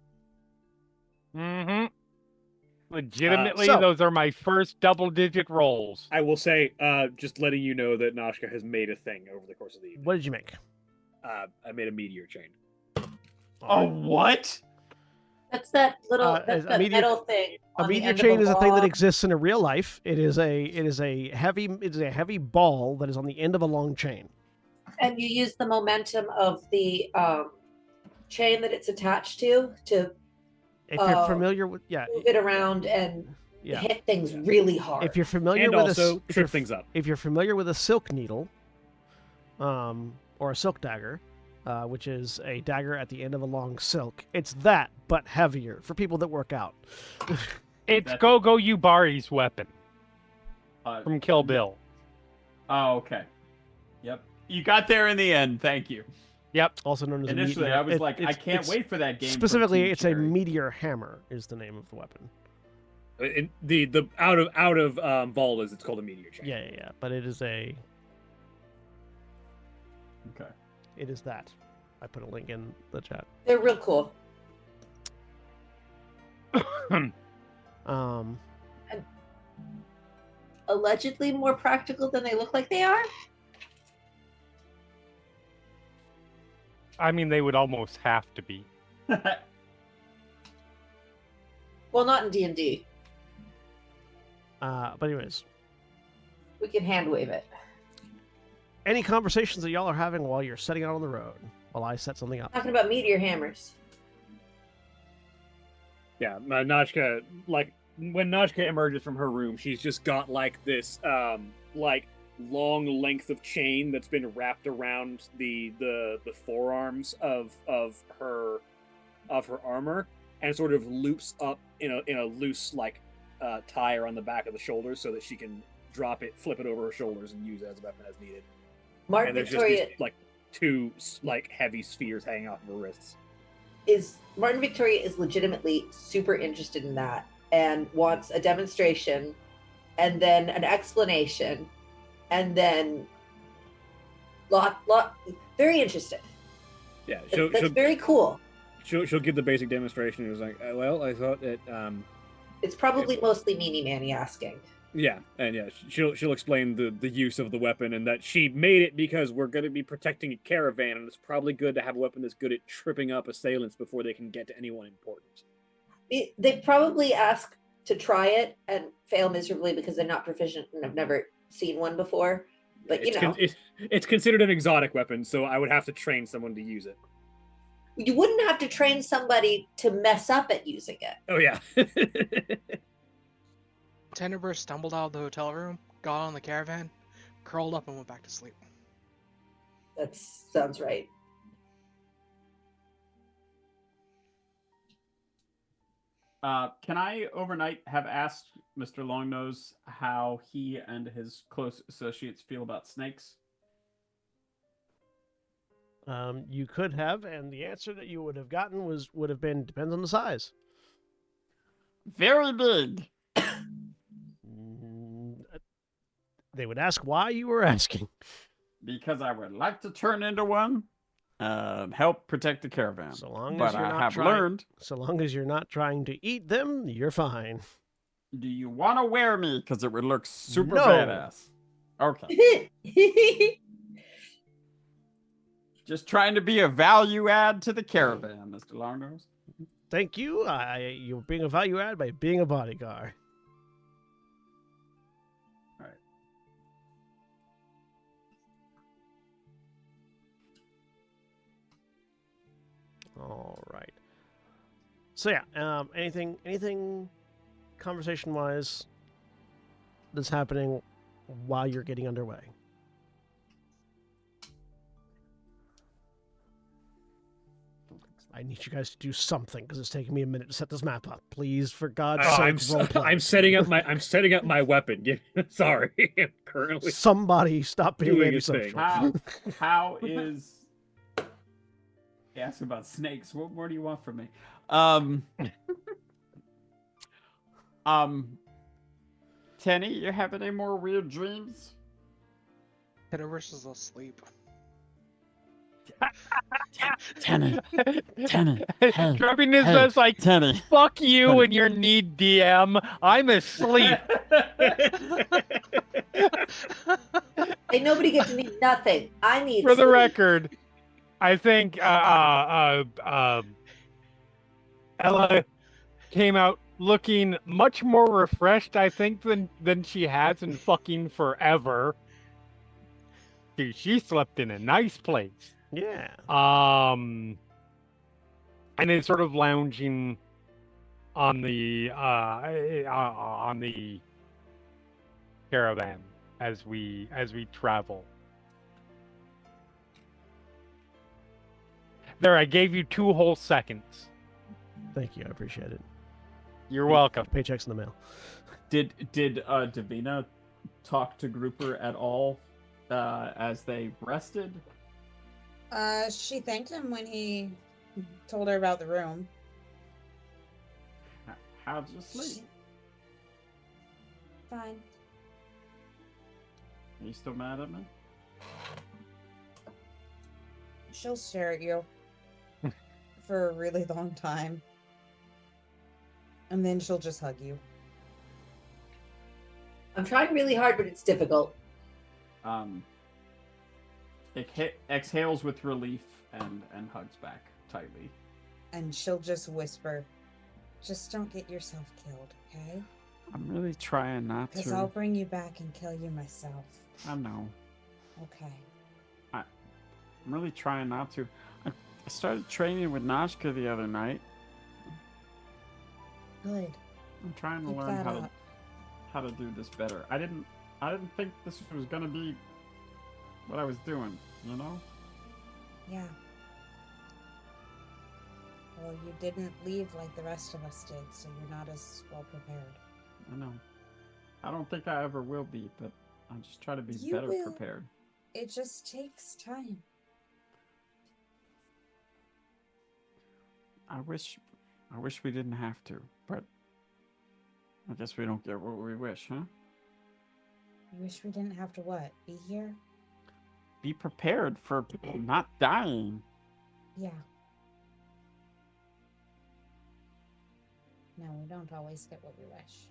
Mm-hmm. Legitimately, so- those are my first double-digit rolls. I will say, just letting you know that Noshka has made a thing over the course of the evening. What did you make? I made a meteor chain. Oh, what? That's that little a that meteor- metal thing. A on the meteor end of chain is a thing that log. exists in a real life. It is a heavy ball that is on the end of a long chain. And you use the momentum of the chain that it's attached to If you're familiar with move it around and yeah. hit things really hard. If you're familiar And with also if trip you're- things up. if you're familiar with a silk needle, or a silk dagger, which is a dagger at the end of a long silk, it's that but heavier for people that work out. It's That's- Gogo Yubari's weapon from Kill Bill. Oh, okay. Yep. You got there in the end. Thank you. Yep. Also known as Initially, a meteor. I was like, I it's- can't it's- wait for that game. from Specifically, Team it's a Cherry. meteor hammer is the name of the weapon. The out of vault is it's called a meteor chain. Yeah. But it is a Okay. It is that. I put a link in the chat. They're real cool. Um, Allegedly more practical than they look like they are. I mean, they would almost have to be. Well, not in D&D. but anyways, We can hand wave it. any conversations that y'all are having while you're setting out on the road while I set something up? Talking about meteor hammers. Yeah, Nachka, like when Nachka emerges from her room, she's just got like this like long length of chain that's been wrapped around the forearms of her armor and sort of loops up in a loose like tire on the back of the shoulders so that she can drop it, flip it over her shoulders, and use it as a weapon as needed. Martin And there's Victoria just these, like two like heavy spheres hanging off of her wrists. Martin Victoria is legitimately super interested in that and wants a demonstration and then an explanation and then lot very interested. Yeah, That's very cool. She'll give the basic demonstration. It was like, well, I thought that It's probably mostly Meanie Manny asking. yeah, and yeah, she'll explain the use of the weapon and that she made it because we're going to be protecting a caravan, and it's probably good to have a weapon that's good at tripping up assailants before they can get to anyone important. They probably ask to try it and fail miserably because they're not proficient and have never seen one before. But it's considered an exotic weapon, so I would have to train someone to use it. You wouldn't have to train somebody to mess up at using it. Oh yeah. Tenderburst stumbled out of the hotel room, got on the caravan, curled up, and went back to sleep. That sounds right. Can I overnight have asked Mr. Longnose how he and his close associates feel about snakes? You could have, and the answer that you would have gotten would have been depends on the size. Very big. They would ask why you were asking. Because I would like to turn into one and help protect the caravan. So long but as you're I not have trying, learned. So long as you're not trying to eat them, you're fine. Do you want to wear me? Because it would look super No. badass. Okay. Just trying to be a value add to the caravan, Mr. Longnose. Thank you. You're being a value add by being a bodyguard. All right. So yeah, anything conversation wise that's happening while you're getting underway? I need you guys to do something because it's taking me a minute to set this map up. Please, for God's sake, roleplay. I'm setting up my weapon. Sorry, I'm currently Somebody stop being doing a antisocial. How is? He asked about snakes. What more do you want from me? Tenny, you have any more weird dreams? Tenderburst is asleep. Tenny, hey, Dropping his hey, vest like, Tenny. fuck you Tenny. and your need DM. I'm asleep. Hey, nobody gets to need nothing. I need For the sleep. record, I think Ella came out looking much more refreshed, I think, than she has in fucking forever. Dude, she slept in a nice place. Yeah. And is sort of lounging on the caravan as we travel. There, I gave you 2 whole seconds. Thank you. I appreciate it. You're welcome. Paychecks in the mail. Did Davina talk to Grouper at all as they rested? She thanked him when he told her about the room. How'd you sleep? Fine. Are you still mad at me? She'll stare at you for a really long time. And then she'll just hug you. I'm trying really hard, but it's difficult. Exhales with relief and hugs back tightly. And she'll just whisper, just don't get yourself killed, okay? I'm really trying not Because to. I'll bring you back and kill you myself. I know. Okay. I'm really trying not to. I started training with Nashka the other night. Good. I'm trying to Keep learn that how to do this better. I didn't think this was gonna be what I was doing, you know? Yeah. Well, you didn't leave like the rest of us did, so you're not as well prepared. I know. I don't think I ever will be, but I'll just try to be You better will. prepared. It just takes time. I wish we didn't have to, but I guess we don't get what we wish, huh? You wish we didn't have to what? Be here? Be prepared for not dying. Yeah. No, we don't always get what we wish.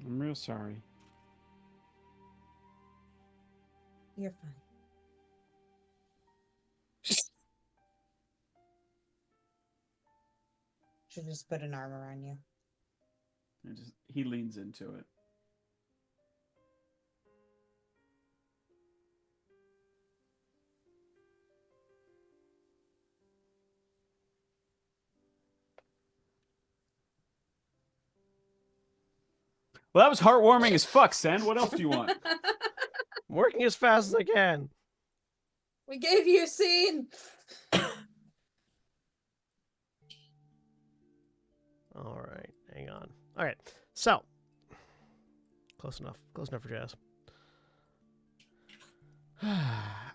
I'm real sorry. You're fine. She'll just put an arm around you. He leans into it. Well, that was heartwarming as fuck, Sen. What else do you want? I'm working as fast as I can. We gave you a scene! All right, hang on. All right, so close enough for Jazz.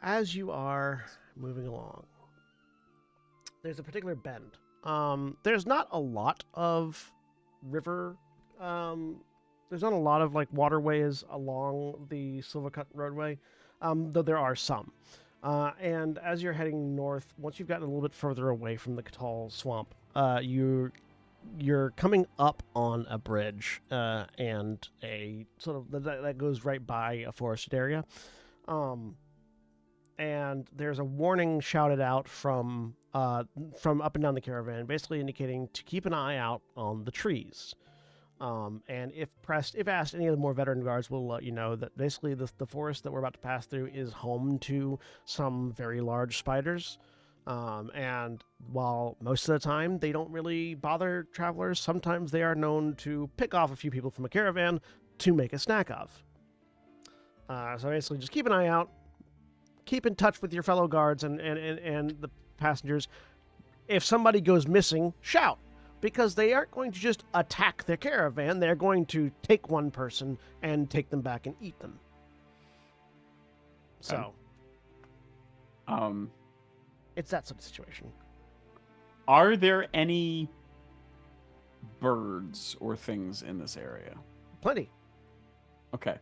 As you are moving along, there's a particular bend. There's not a lot of river. There's not a lot of like waterways along the Silvercut roadway, though there are some. And as you're heading north, once you've gotten a little bit further away from the Catal swamp, you're coming up on a bridge and a sort of that goes right by a forested area. And there's a warning shouted out from up and down the caravan, basically indicating to keep an eye out on the trees. And if asked, any of the more veteran guards will let you know that basically the forest that we're about to pass through is home to some very large spiders. And while most of the time they don't really bother travelers, sometimes they are known to pick off a few people from a caravan to make a snack of. So basically just keep an eye out, keep in touch with your fellow guards and the passengers. If somebody goes missing, shout, because they aren't going to just attack their caravan. They're going to take one person and take them back and eat them. So, it's that sort of situation. Are there any birds or things in this area? Plenty. Okay.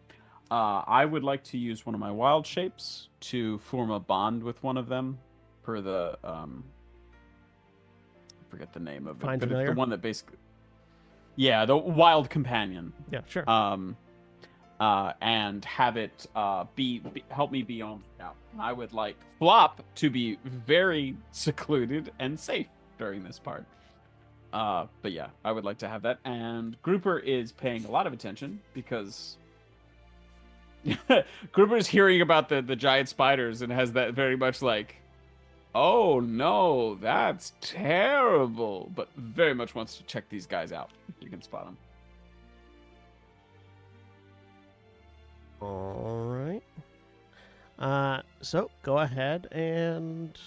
I would like to use one of my wild shapes to form a bond with one of them per the I forget the name of it. Find but familiar? it's the one that basically the wild companion. Yeah, sure. And have it be help me be on out. I would like Flop to be very secluded and safe during this part. But yeah, I would like to have that. And Grouper is paying a lot of attention because Grouper's hearing about the giant spiders and has that very much like, oh no, that's terrible, but very much wants to check these guys out. You can spot them. All right. So go ahead and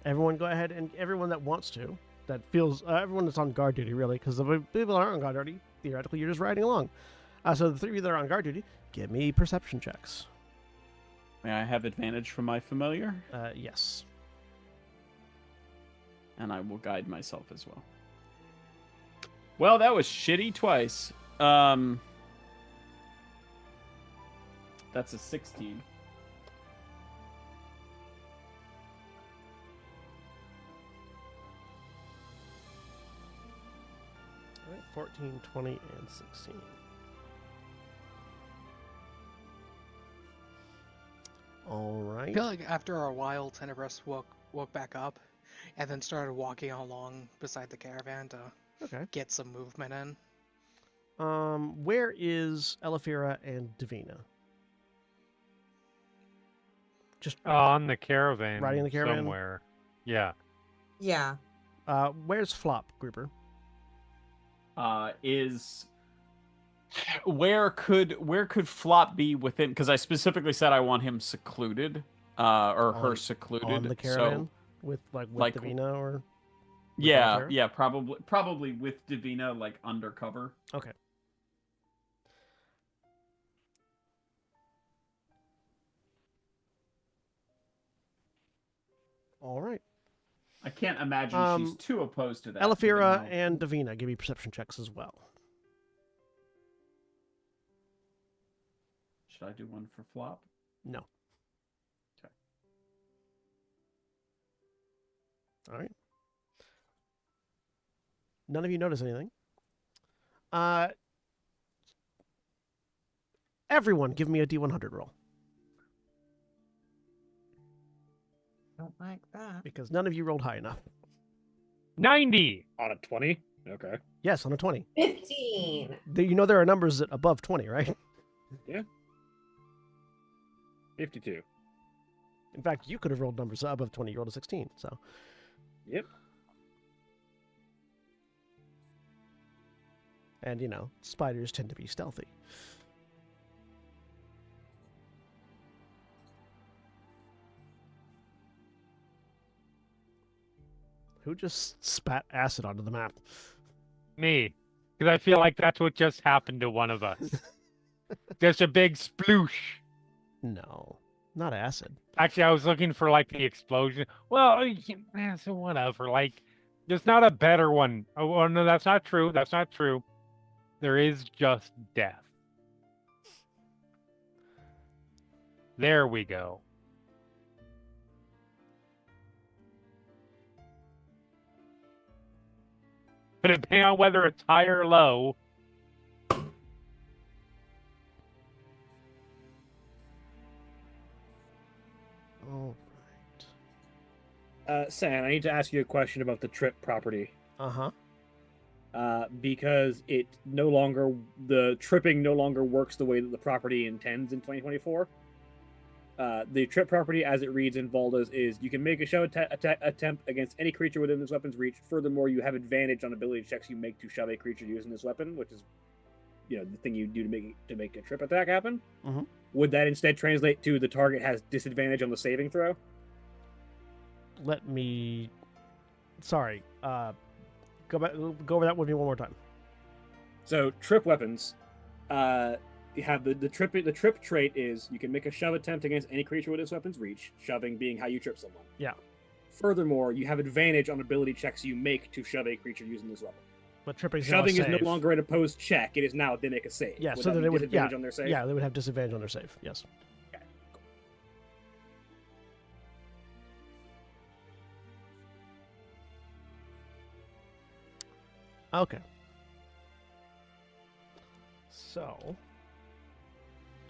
everyone go ahead and everyone that wants to, that feels everyone that's on guard duty really, because the people that aren't on guard duty, theoretically you're just riding along. So the three of you that are on guard duty, give me perception checks. May I have advantage from my familiar? Yes. And I will guide myself as well. Well, that was shitty twice. That's a 16. All right, 14, 20, and 16. All I right. feel like after a while, Tenebris woke back up, and then started walking along beside the caravan to Okay. get some movement in. Where is Elefira and Davina? Just On the caravan. Riding the caravan? Somewhere. Yeah. Yeah. where's Flop, Grouper? Is where could Flop be within? Because I specifically said I want him secluded, or her On- secluded. On the caravan with like, Davina or Yeah, Elefira? yeah, probably with Davina, like undercover. Okay. All right. I can't imagine she's too opposed to that. given Elefira how- and Davina, give me perception checks as well. Should I do one for Flop? No. Okay. All right. None of you notice anything. Everyone, give me a D100 roll Don't like that. because none of you rolled high enough. 90. On a 20? Okay. Yes, on a 20. 15. You know there are numbers that above 20, right? 52. In fact, you could have rolled numbers above 20. You rolled a 16, so. Yep. And, spiders tend to be stealthy. Who just spat acid onto the map? Me. Because I feel like that's what just happened to one of us. Just a big sploosh. No, not acid. Actually, I was looking for like the explosion. Well, so whatever. Like, there's not a better one. Oh, no, that's not true. That's not true. There is just death. There we go. But depending on whether it's high or low. All San, I need to ask you a question about the trip property. right. Because the tripping no longer works the way that the property intends in 2024. The trip property, as it reads in Valda's, is you can make a show attempt against any creature within this weapon's reach. Furthermore, you have advantage on ability checks you make to shove a creature using this weapon, which is, the thing you do to make a trip attack happen. Mhm. Would that instead translate to the target has disadvantage on the saving throw? Let me. Sorry. Go over that with me one more time. So trip weapons, you have the trip trait is you can make a shove attempt against any creature with this weapon's reach. Shoving being how you trip someone. Yeah. Furthermore, you have advantage on ability checks you make to shove a creature using this weapon. But tripping Shoving now a is no save. longer an opposed check; it is now they make a save. Yeah, Would so that that be they would. disadvantage on their save. Yeah, they would have disadvantage on their save. Yes. Okay. So,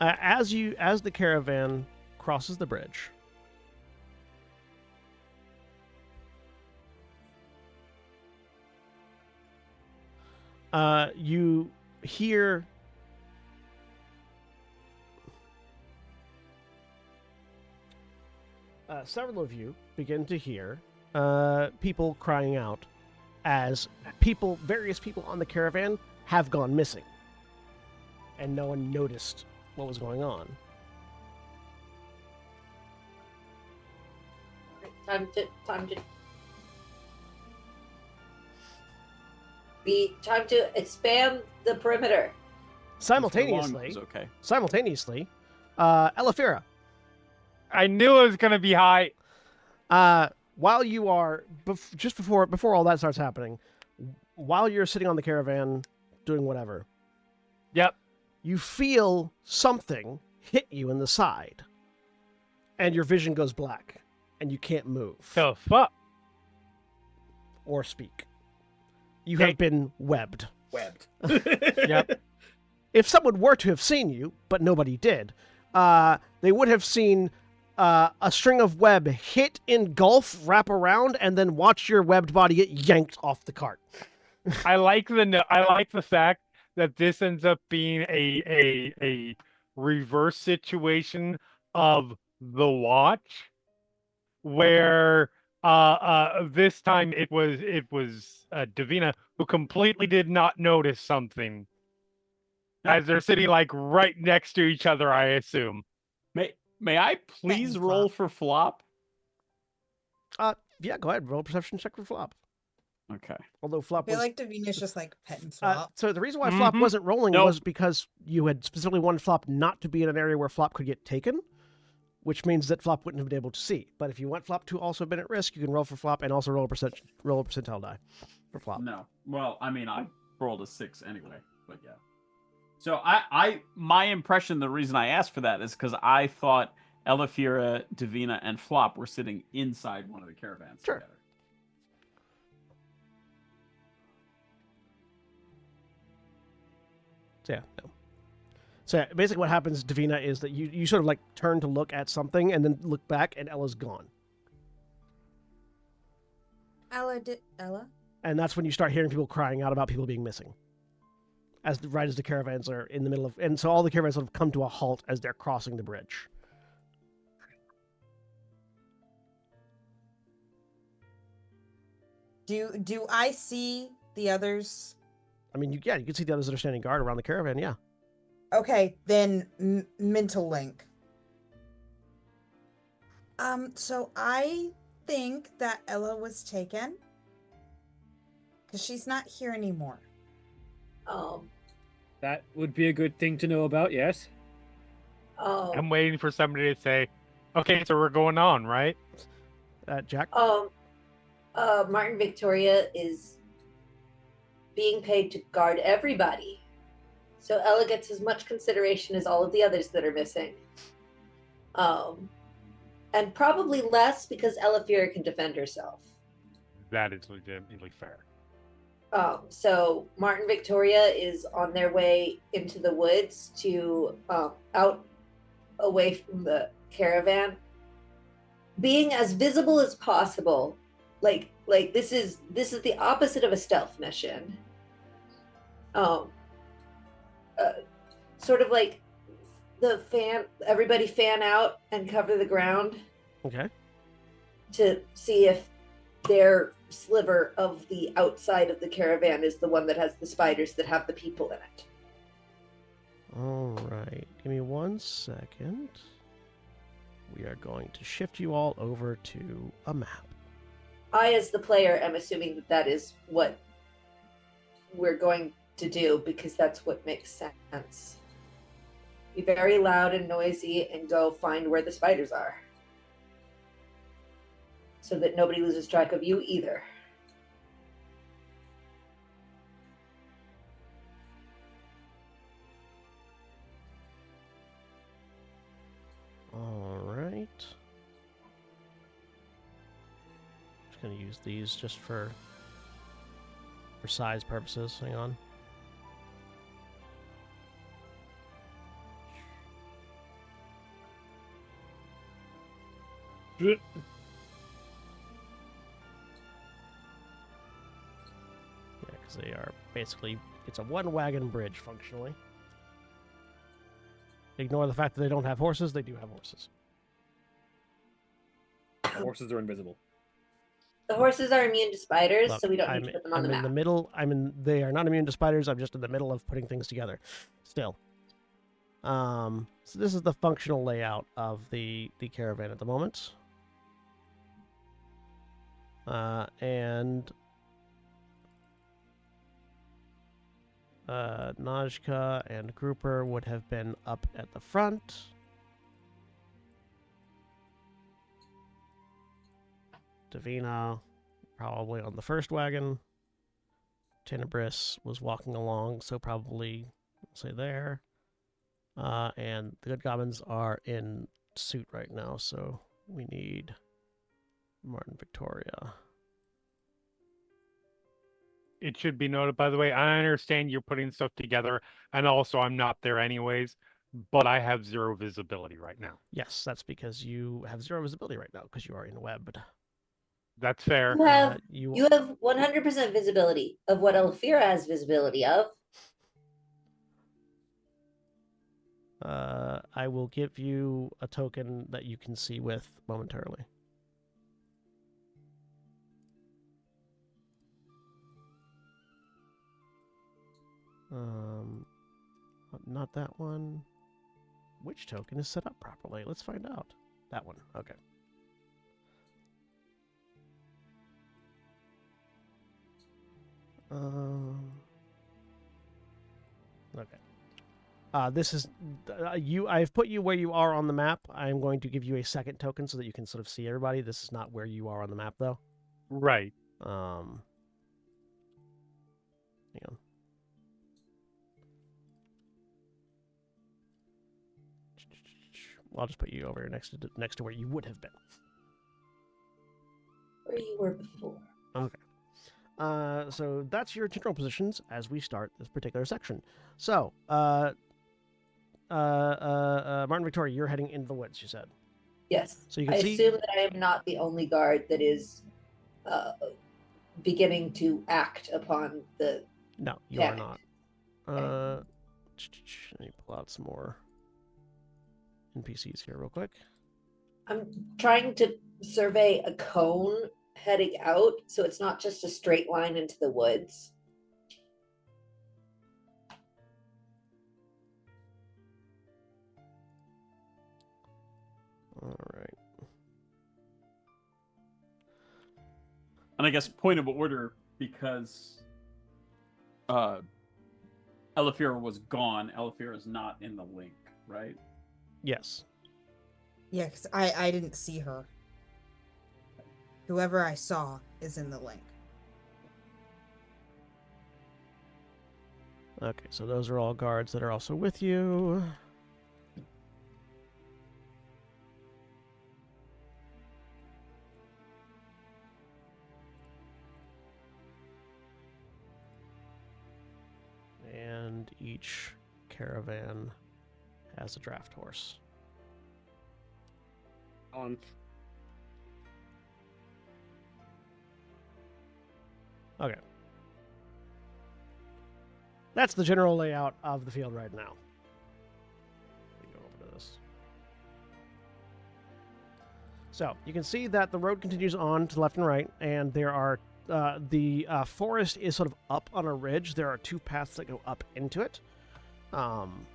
as the caravan crosses the bridge, you hear several of you begin to hear people crying out as various people on the caravan have gone missing, and no one noticed what was going on. Time to expand the perimeter. Simultaneously, Okay. Elefira, I knew it was going to be high. while you are just before all that starts happening, while you're sitting on the caravan doing whatever, Yep. You feel something hit you in the side, and your vision goes black, and you can't move The fuck? or speak. You Okay. have been webbed. Webbed. Yep. If someone were to have seen you, but nobody did, they would have seen a string of web hit, engulf, wrap around, and then watch your webbed body get yanked off the cart. I like the fact that this ends up being a reverse situation of the watch, where this time it was Davina who completely did not notice something as they're sitting like right next to each other, I assume. May I please Flop. roll for flop? Yeah, go ahead. Roll a perception check for Flop. Okay. Although I Flop feel was... like Davina's just like petting Flop. so the reason why Flop Mhm. wasn't rolling No. was because you had specifically wanted Flop not to be in an area where Flop could get taken, which means that Flop wouldn't have been able to see. But if you want Flop to also have been at risk, you can roll for Flop and also roll a percentile die for Flop. No. Well, I mean, I rolled a 6 anyway, but yeah. So my impression, the reason I asked for that is because I thought Elefira, Davina, and Flop were sitting inside one of the caravans Sure. together. So yeah, no. So yeah, basically what happens, Davina, is that you sort of like turn to look at something and then look back and Ella's gone. Ella? And that's when you start hearing people crying out about people being missing. Right as the caravans are in the middle of... And so all the caravans sort of come to a halt as they're crossing the bridge. Do I see the others? I mean, you can see the others that are standing guard around the caravan, yeah. Okay, then mental link. So I think that Ella was taken because she's not here anymore. That would be a good thing to know about, yes. I'm waiting for somebody to say, okay, so we're going on, right? Jack? Martin Victoria is being paid to guard everybody. So Ella gets as much consideration as all of the others that are missing. And probably less because Elefira can defend herself. That is legitimately fair. So Martin Victoria is on their way into the woods to out away from the caravan, being as visible as possible. Like this is the opposite of a stealth mission. Sort of like everybody fan out and cover the ground Okay. to see if their sliver of the outside of the caravan is the one that has the spiders that have the people in it. All right. Give me 1 second. We are going to shift you all over to a map. I, as the player, am assuming that that is what we're going to do because that's what makes sense. Be very loud and noisy and go find where the spiders are. So that nobody loses track of you either. All right. Just going to use these just for size purposes. Hang on. Yeah, because they are basically, it's a one-wagon bridge, functionally. Ignore the fact that they don't have horses, they do have horses. The horses are invisible. The horses are immune to spiders, Look, so we don't need to put them on the map. in the middle, they are not immune to spiders, I'm just in the middle of putting things together. Still. So this is the functional layout of the caravan at the moment. And Najka and Grouper would have been up at the front. Davina probably on the first wagon. Tenebris was walking along, so probably say there. And the good goblins are in suit right now, so we need Martin Victoria. It should be noted, by the way, I understand you're putting stuff together, and also I'm not there anyways, but I have 0 visibility right now. Yes, that's because you have 0 visibility right now because you are in webbed. That's fair. You have 100% visibility of what Alfira has visibility of. I will give you a token that you can see with momentarily. Not that one. Which token is set up properly? Let's find out. That one. Okay. Okay. This is you. I've put you where you are on the map. I'm going to give you a second token so that you can sort of see everybody. This is not where you are on the map, though. Right. Hang on. Well, I'll just put you over here next to where you would have been. Where you were before. Okay. So that's your general positions as we start this particular section. So, Martin Victoria, you're heading into the woods, you said. Yes. So you can I see. assume that I am not the only guard that is beginning to act upon the. No, you are not. Let me pull out some more NPCs here real quick. I'm trying to survey a cone heading out, so it's not just a straight line into the woods. All right. And I guess point of order, because Elefira was gone, Elefira is not in the link, right? Yes. Yeah, because I didn't see her. Whoever I saw is in the link. Okay, so those are all guards that are also with you. And each caravan has a draft horse. Okay. That's the general layout of the field right now. Let me go over to this. So you can see that the road continues on to left and right, and there are the forest is sort of up on a ridge. There are 2 paths that go up into it, and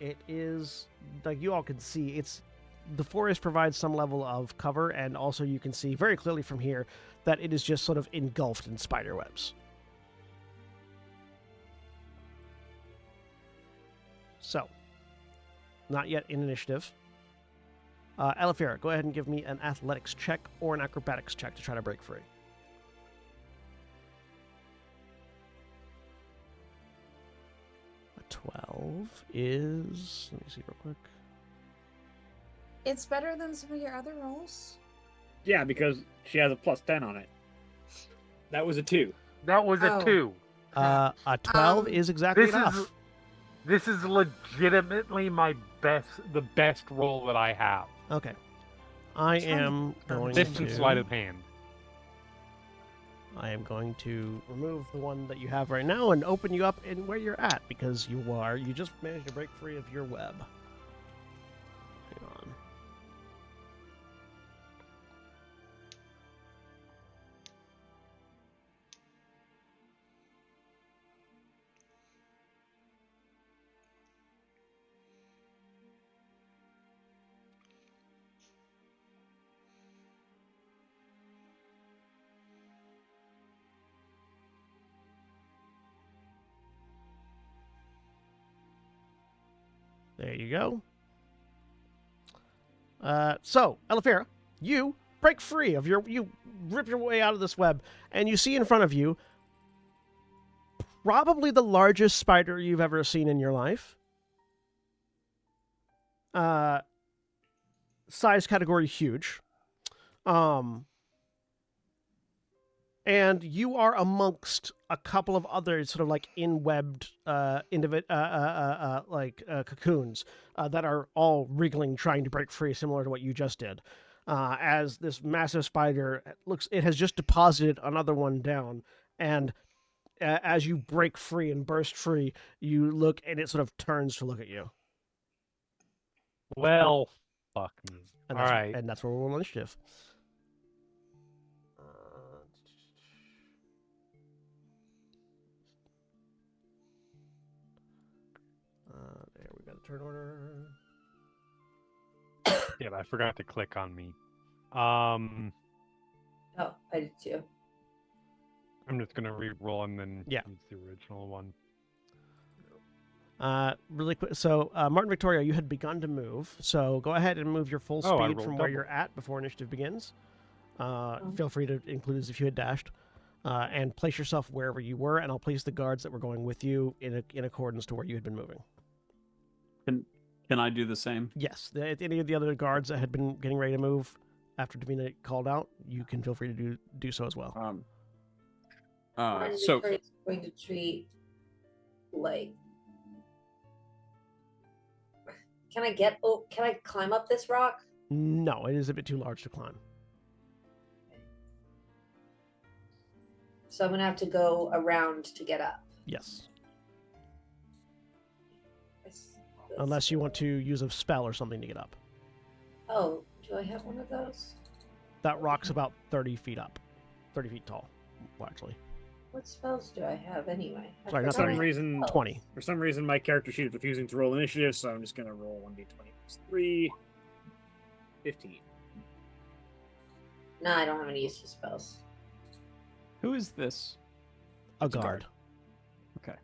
it is like you all can see. It's the forest provides some level of cover, and also you can see very clearly from here that it is just sort of engulfed in spider webs. So, not yet in initiative. Elefira, go ahead and give me an athletics check or an acrobatics check to try to break free. A 12 is... Let me see real quick. It's better than some of your other rolls. Yeah, because she has a +10 on it. That was a 2. That was a Oh. 2. A 12 is exactly enough. This is legitimately the best roll that I have. Okay. I Trying to am going Distance sleight to... of hand. I am going to remove the one that you have right now and open you up in where you're at, because you just managed to break free of your web. Hang on. There you go. So, Elefira, you break free of you rip your way out of this web, and you see in front of you probably the largest spider you've ever seen in your life. Size category huge. And you are amongst a couple of other sort of like in-webbed cocoons that are all wriggling, trying to break free, similar to what you just did. As this massive spider it has just deposited another one down, and as you break free and burst free, you look and it sort of turns to look at you. Well, fuck me. And All that's, right. and that's where we'll initiative. There we got the turn order. Damn, I forgot to click on me. Oh, I did too. I'm just gonna re-roll and then Yeah. use the original one. Really quick. So, Martin Victoria, you had begun to move. So go ahead and move your full Oh, I speed rolled from where double. you're at before initiative begins. Feel free to include as if you had dashed. And place yourself wherever you were, and I'll place the guards that were going with you in accordance to where you had been moving. Can I do the same? Yes, any of the other guards that had been getting ready to move after Davina called out, you can feel free to do so as well. Martin So Victoria's going to treat like. Can I climb up this rock? No, it is a bit too large to climb. So I'm gonna have to go around to get up. Yes, This- unless you want to use a spell or something to get up. Oh, do I have one of those? That rock's about 30 feet up, 30 feet tall, well, actually. What spells do I have anyway? I Sorry, not For forgot some 30. reason, 20. for some reason, my character sheet is refusing to roll initiative, so I'm just gonna roll 1d20 plus 3. 15. No, I don't have any use for spells. who is this? A It's a guard. Okay.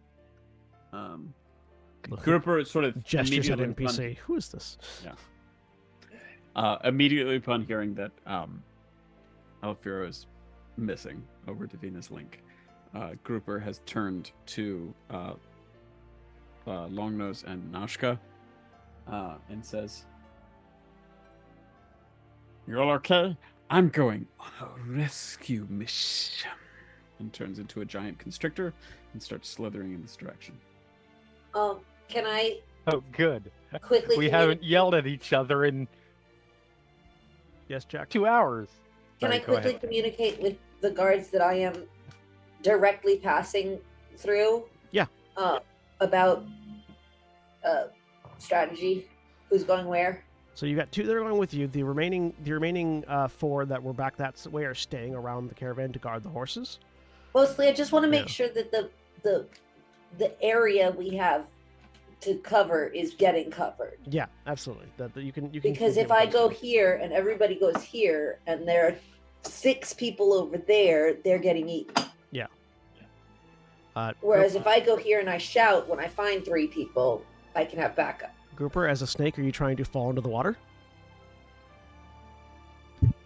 Look, Grouper sort of gestures at immediately NPC. Who is this? immediately upon hearing that Alfiro is missing over to Venus Link, Grouper has turned to Longnose and Nashka and says, "You all okay? I'm going on a rescue mission." And turns into a giant constrictor and starts slithering in this direction. Can I Oh, good. quickly? We haven't yelled at each other in Yes, Jack. 2 hours. Can Sorry, I go quickly ahead. communicate with the guards that I am directly passing through? Yeah. About strategy. Who's going where? So you got two that are going with you. The remaining 4 that were back that way are staying around the caravan to guard the horses. Mostly, I just want to make Yeah. sure that the area we have to cover is getting covered. Yeah, absolutely. That you can Because keep if I them go close. here and everybody goes here, and there are 6 people over there, they're getting eaten. Whereas if I go here and I shout when I find 3 people, I can have backup. Grouper, as a snake, are you trying to fall into the water?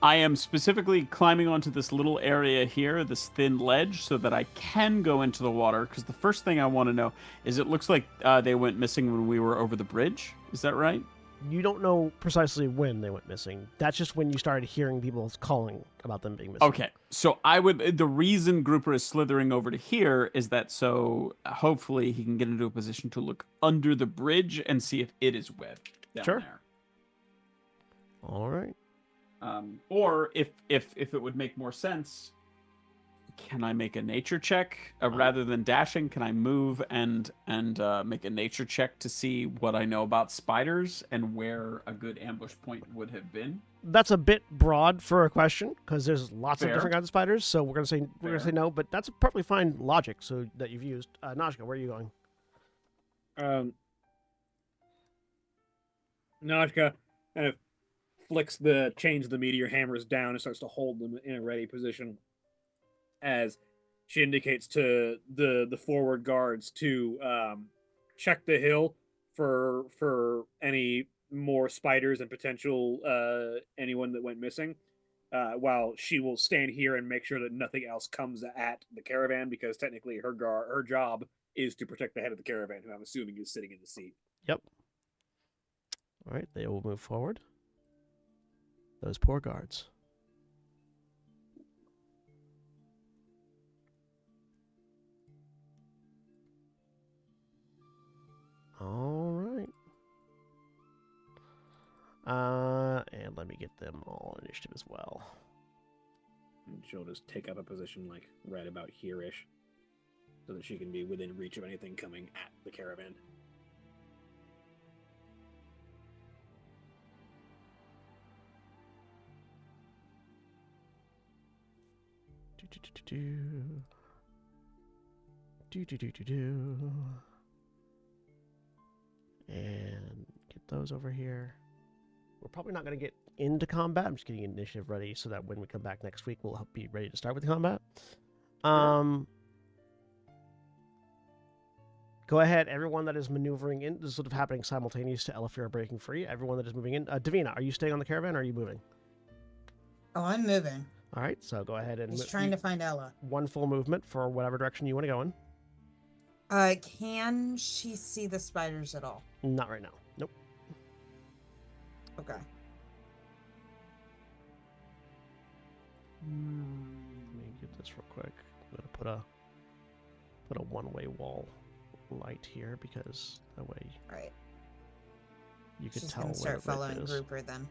I am specifically climbing onto this little area here, this thin ledge, so that I can go into the water. Because the first thing I want to know is it looks like they went missing when we were over the bridge. Is that right? You don't know precisely when they went missing. That's just when you started hearing people calling about them being missing. Okay. So the reason Grouper is slithering over to here is that so hopefully he can get into a position to look under the bridge and see if it is webbed down Sure. there. All right. Or if it would make more sense, can I make a nature check rather than dashing? Can I move and make a nature check to see what I know about spiders and where a good ambush point would have been? That's a bit broad for a question because there's lots of Fair. different kinds of spiders. So we're gonna say Fair. no, but that's a perfectly fine logic. So that you've used. Nashka, where are you going? Najka kind of flicks chains of the meteor hammers down and starts to hold them in a ready position as she indicates to the forward guards to check the hill for any more spiders and potential anyone that went missing, while she will stand here and make sure that nothing else comes at the caravan, because technically her job is to protect the head of the caravan, who I'm assuming is sitting in the seat. Yep. All right, they will move forward. Those poor guards. All right. And let me get them all initiative as well. And she'll just take up a position like right about here-ish, so that she can be within reach of anything coming at the caravan. And get those over here. We're probably not going to get into combat. I'm just getting initiative ready so that when we come back next week, we'll be ready to start with combat. Go ahead, everyone that is maneuvering in. This is sort of happening simultaneous to Elafir breaking free. Everyone that is moving in. Davina, are you staying on the caravan or are you moving? Oh, I'm moving. All right, so go ahead and He's trying to find Ella. one full movement for whatever direction you want to go in. Can she see the spiders at all? Not right now. Nope. Okay. Let me get this real quick. I'm gonna put a one-way wall light here because that way All right. you can She's tell gonna where start the bridge following is. Grouper then.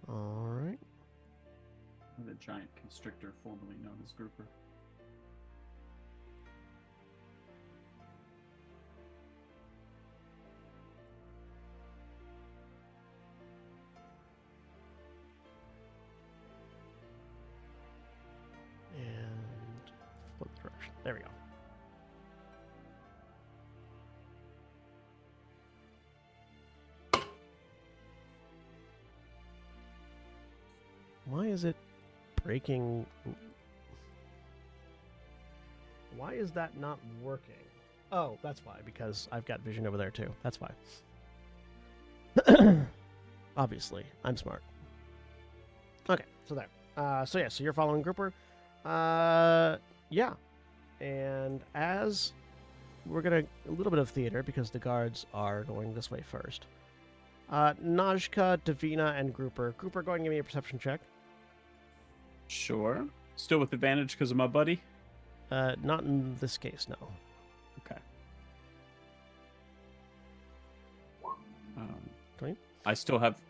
All right. The giant constrictor, formerly known as Grouper. And flip direction. There we go. Why is it breaking? Why is that not working? Oh, that's why, because I've got vision over there too. That's why. Obviously, I'm smart. Okay, so there. So you're following Grouper. Yeah. And as we're gonna a little bit of theater because the guards are going this way first. Najka, Davina, and Grouper. Grouper, go ahead and give me a perception check. Sure. Still with advantage because of my buddy? Not in this case, no. Okay. 20? I still have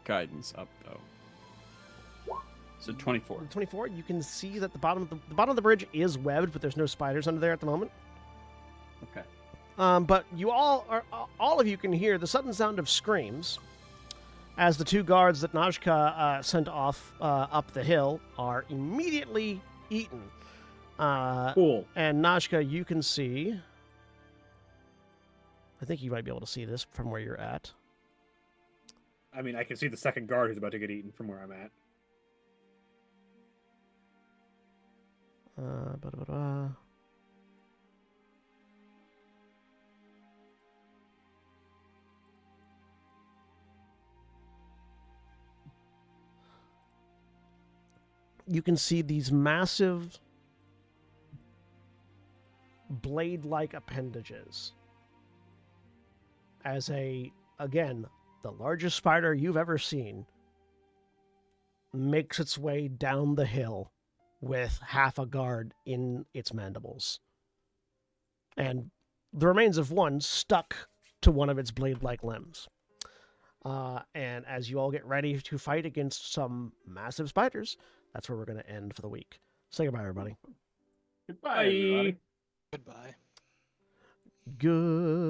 guidance up though. So 24. 24. You can see that the bottom of the bridge is webbed, but there's no spiders under there at the moment. Okay. But you all of you can hear the sudden sound of screams as the two guards that Najka sent off up the hill are immediately eaten. Cool. And Najka, you can see. I think you might be able to see this from where you're at. I mean, I can see the second guard who's about to get eaten from where I'm at. You can see these massive blade-like appendages as again, the largest spider you've ever seen makes its way down the hill with half a guard in its mandibles. And the remains of one stuck to one of its blade-like limbs. And as you all get ready to fight against some massive spiders, that's where we're going to end for the week. Say goodbye, everybody. Goodbye, everybody. Goodbye. Good.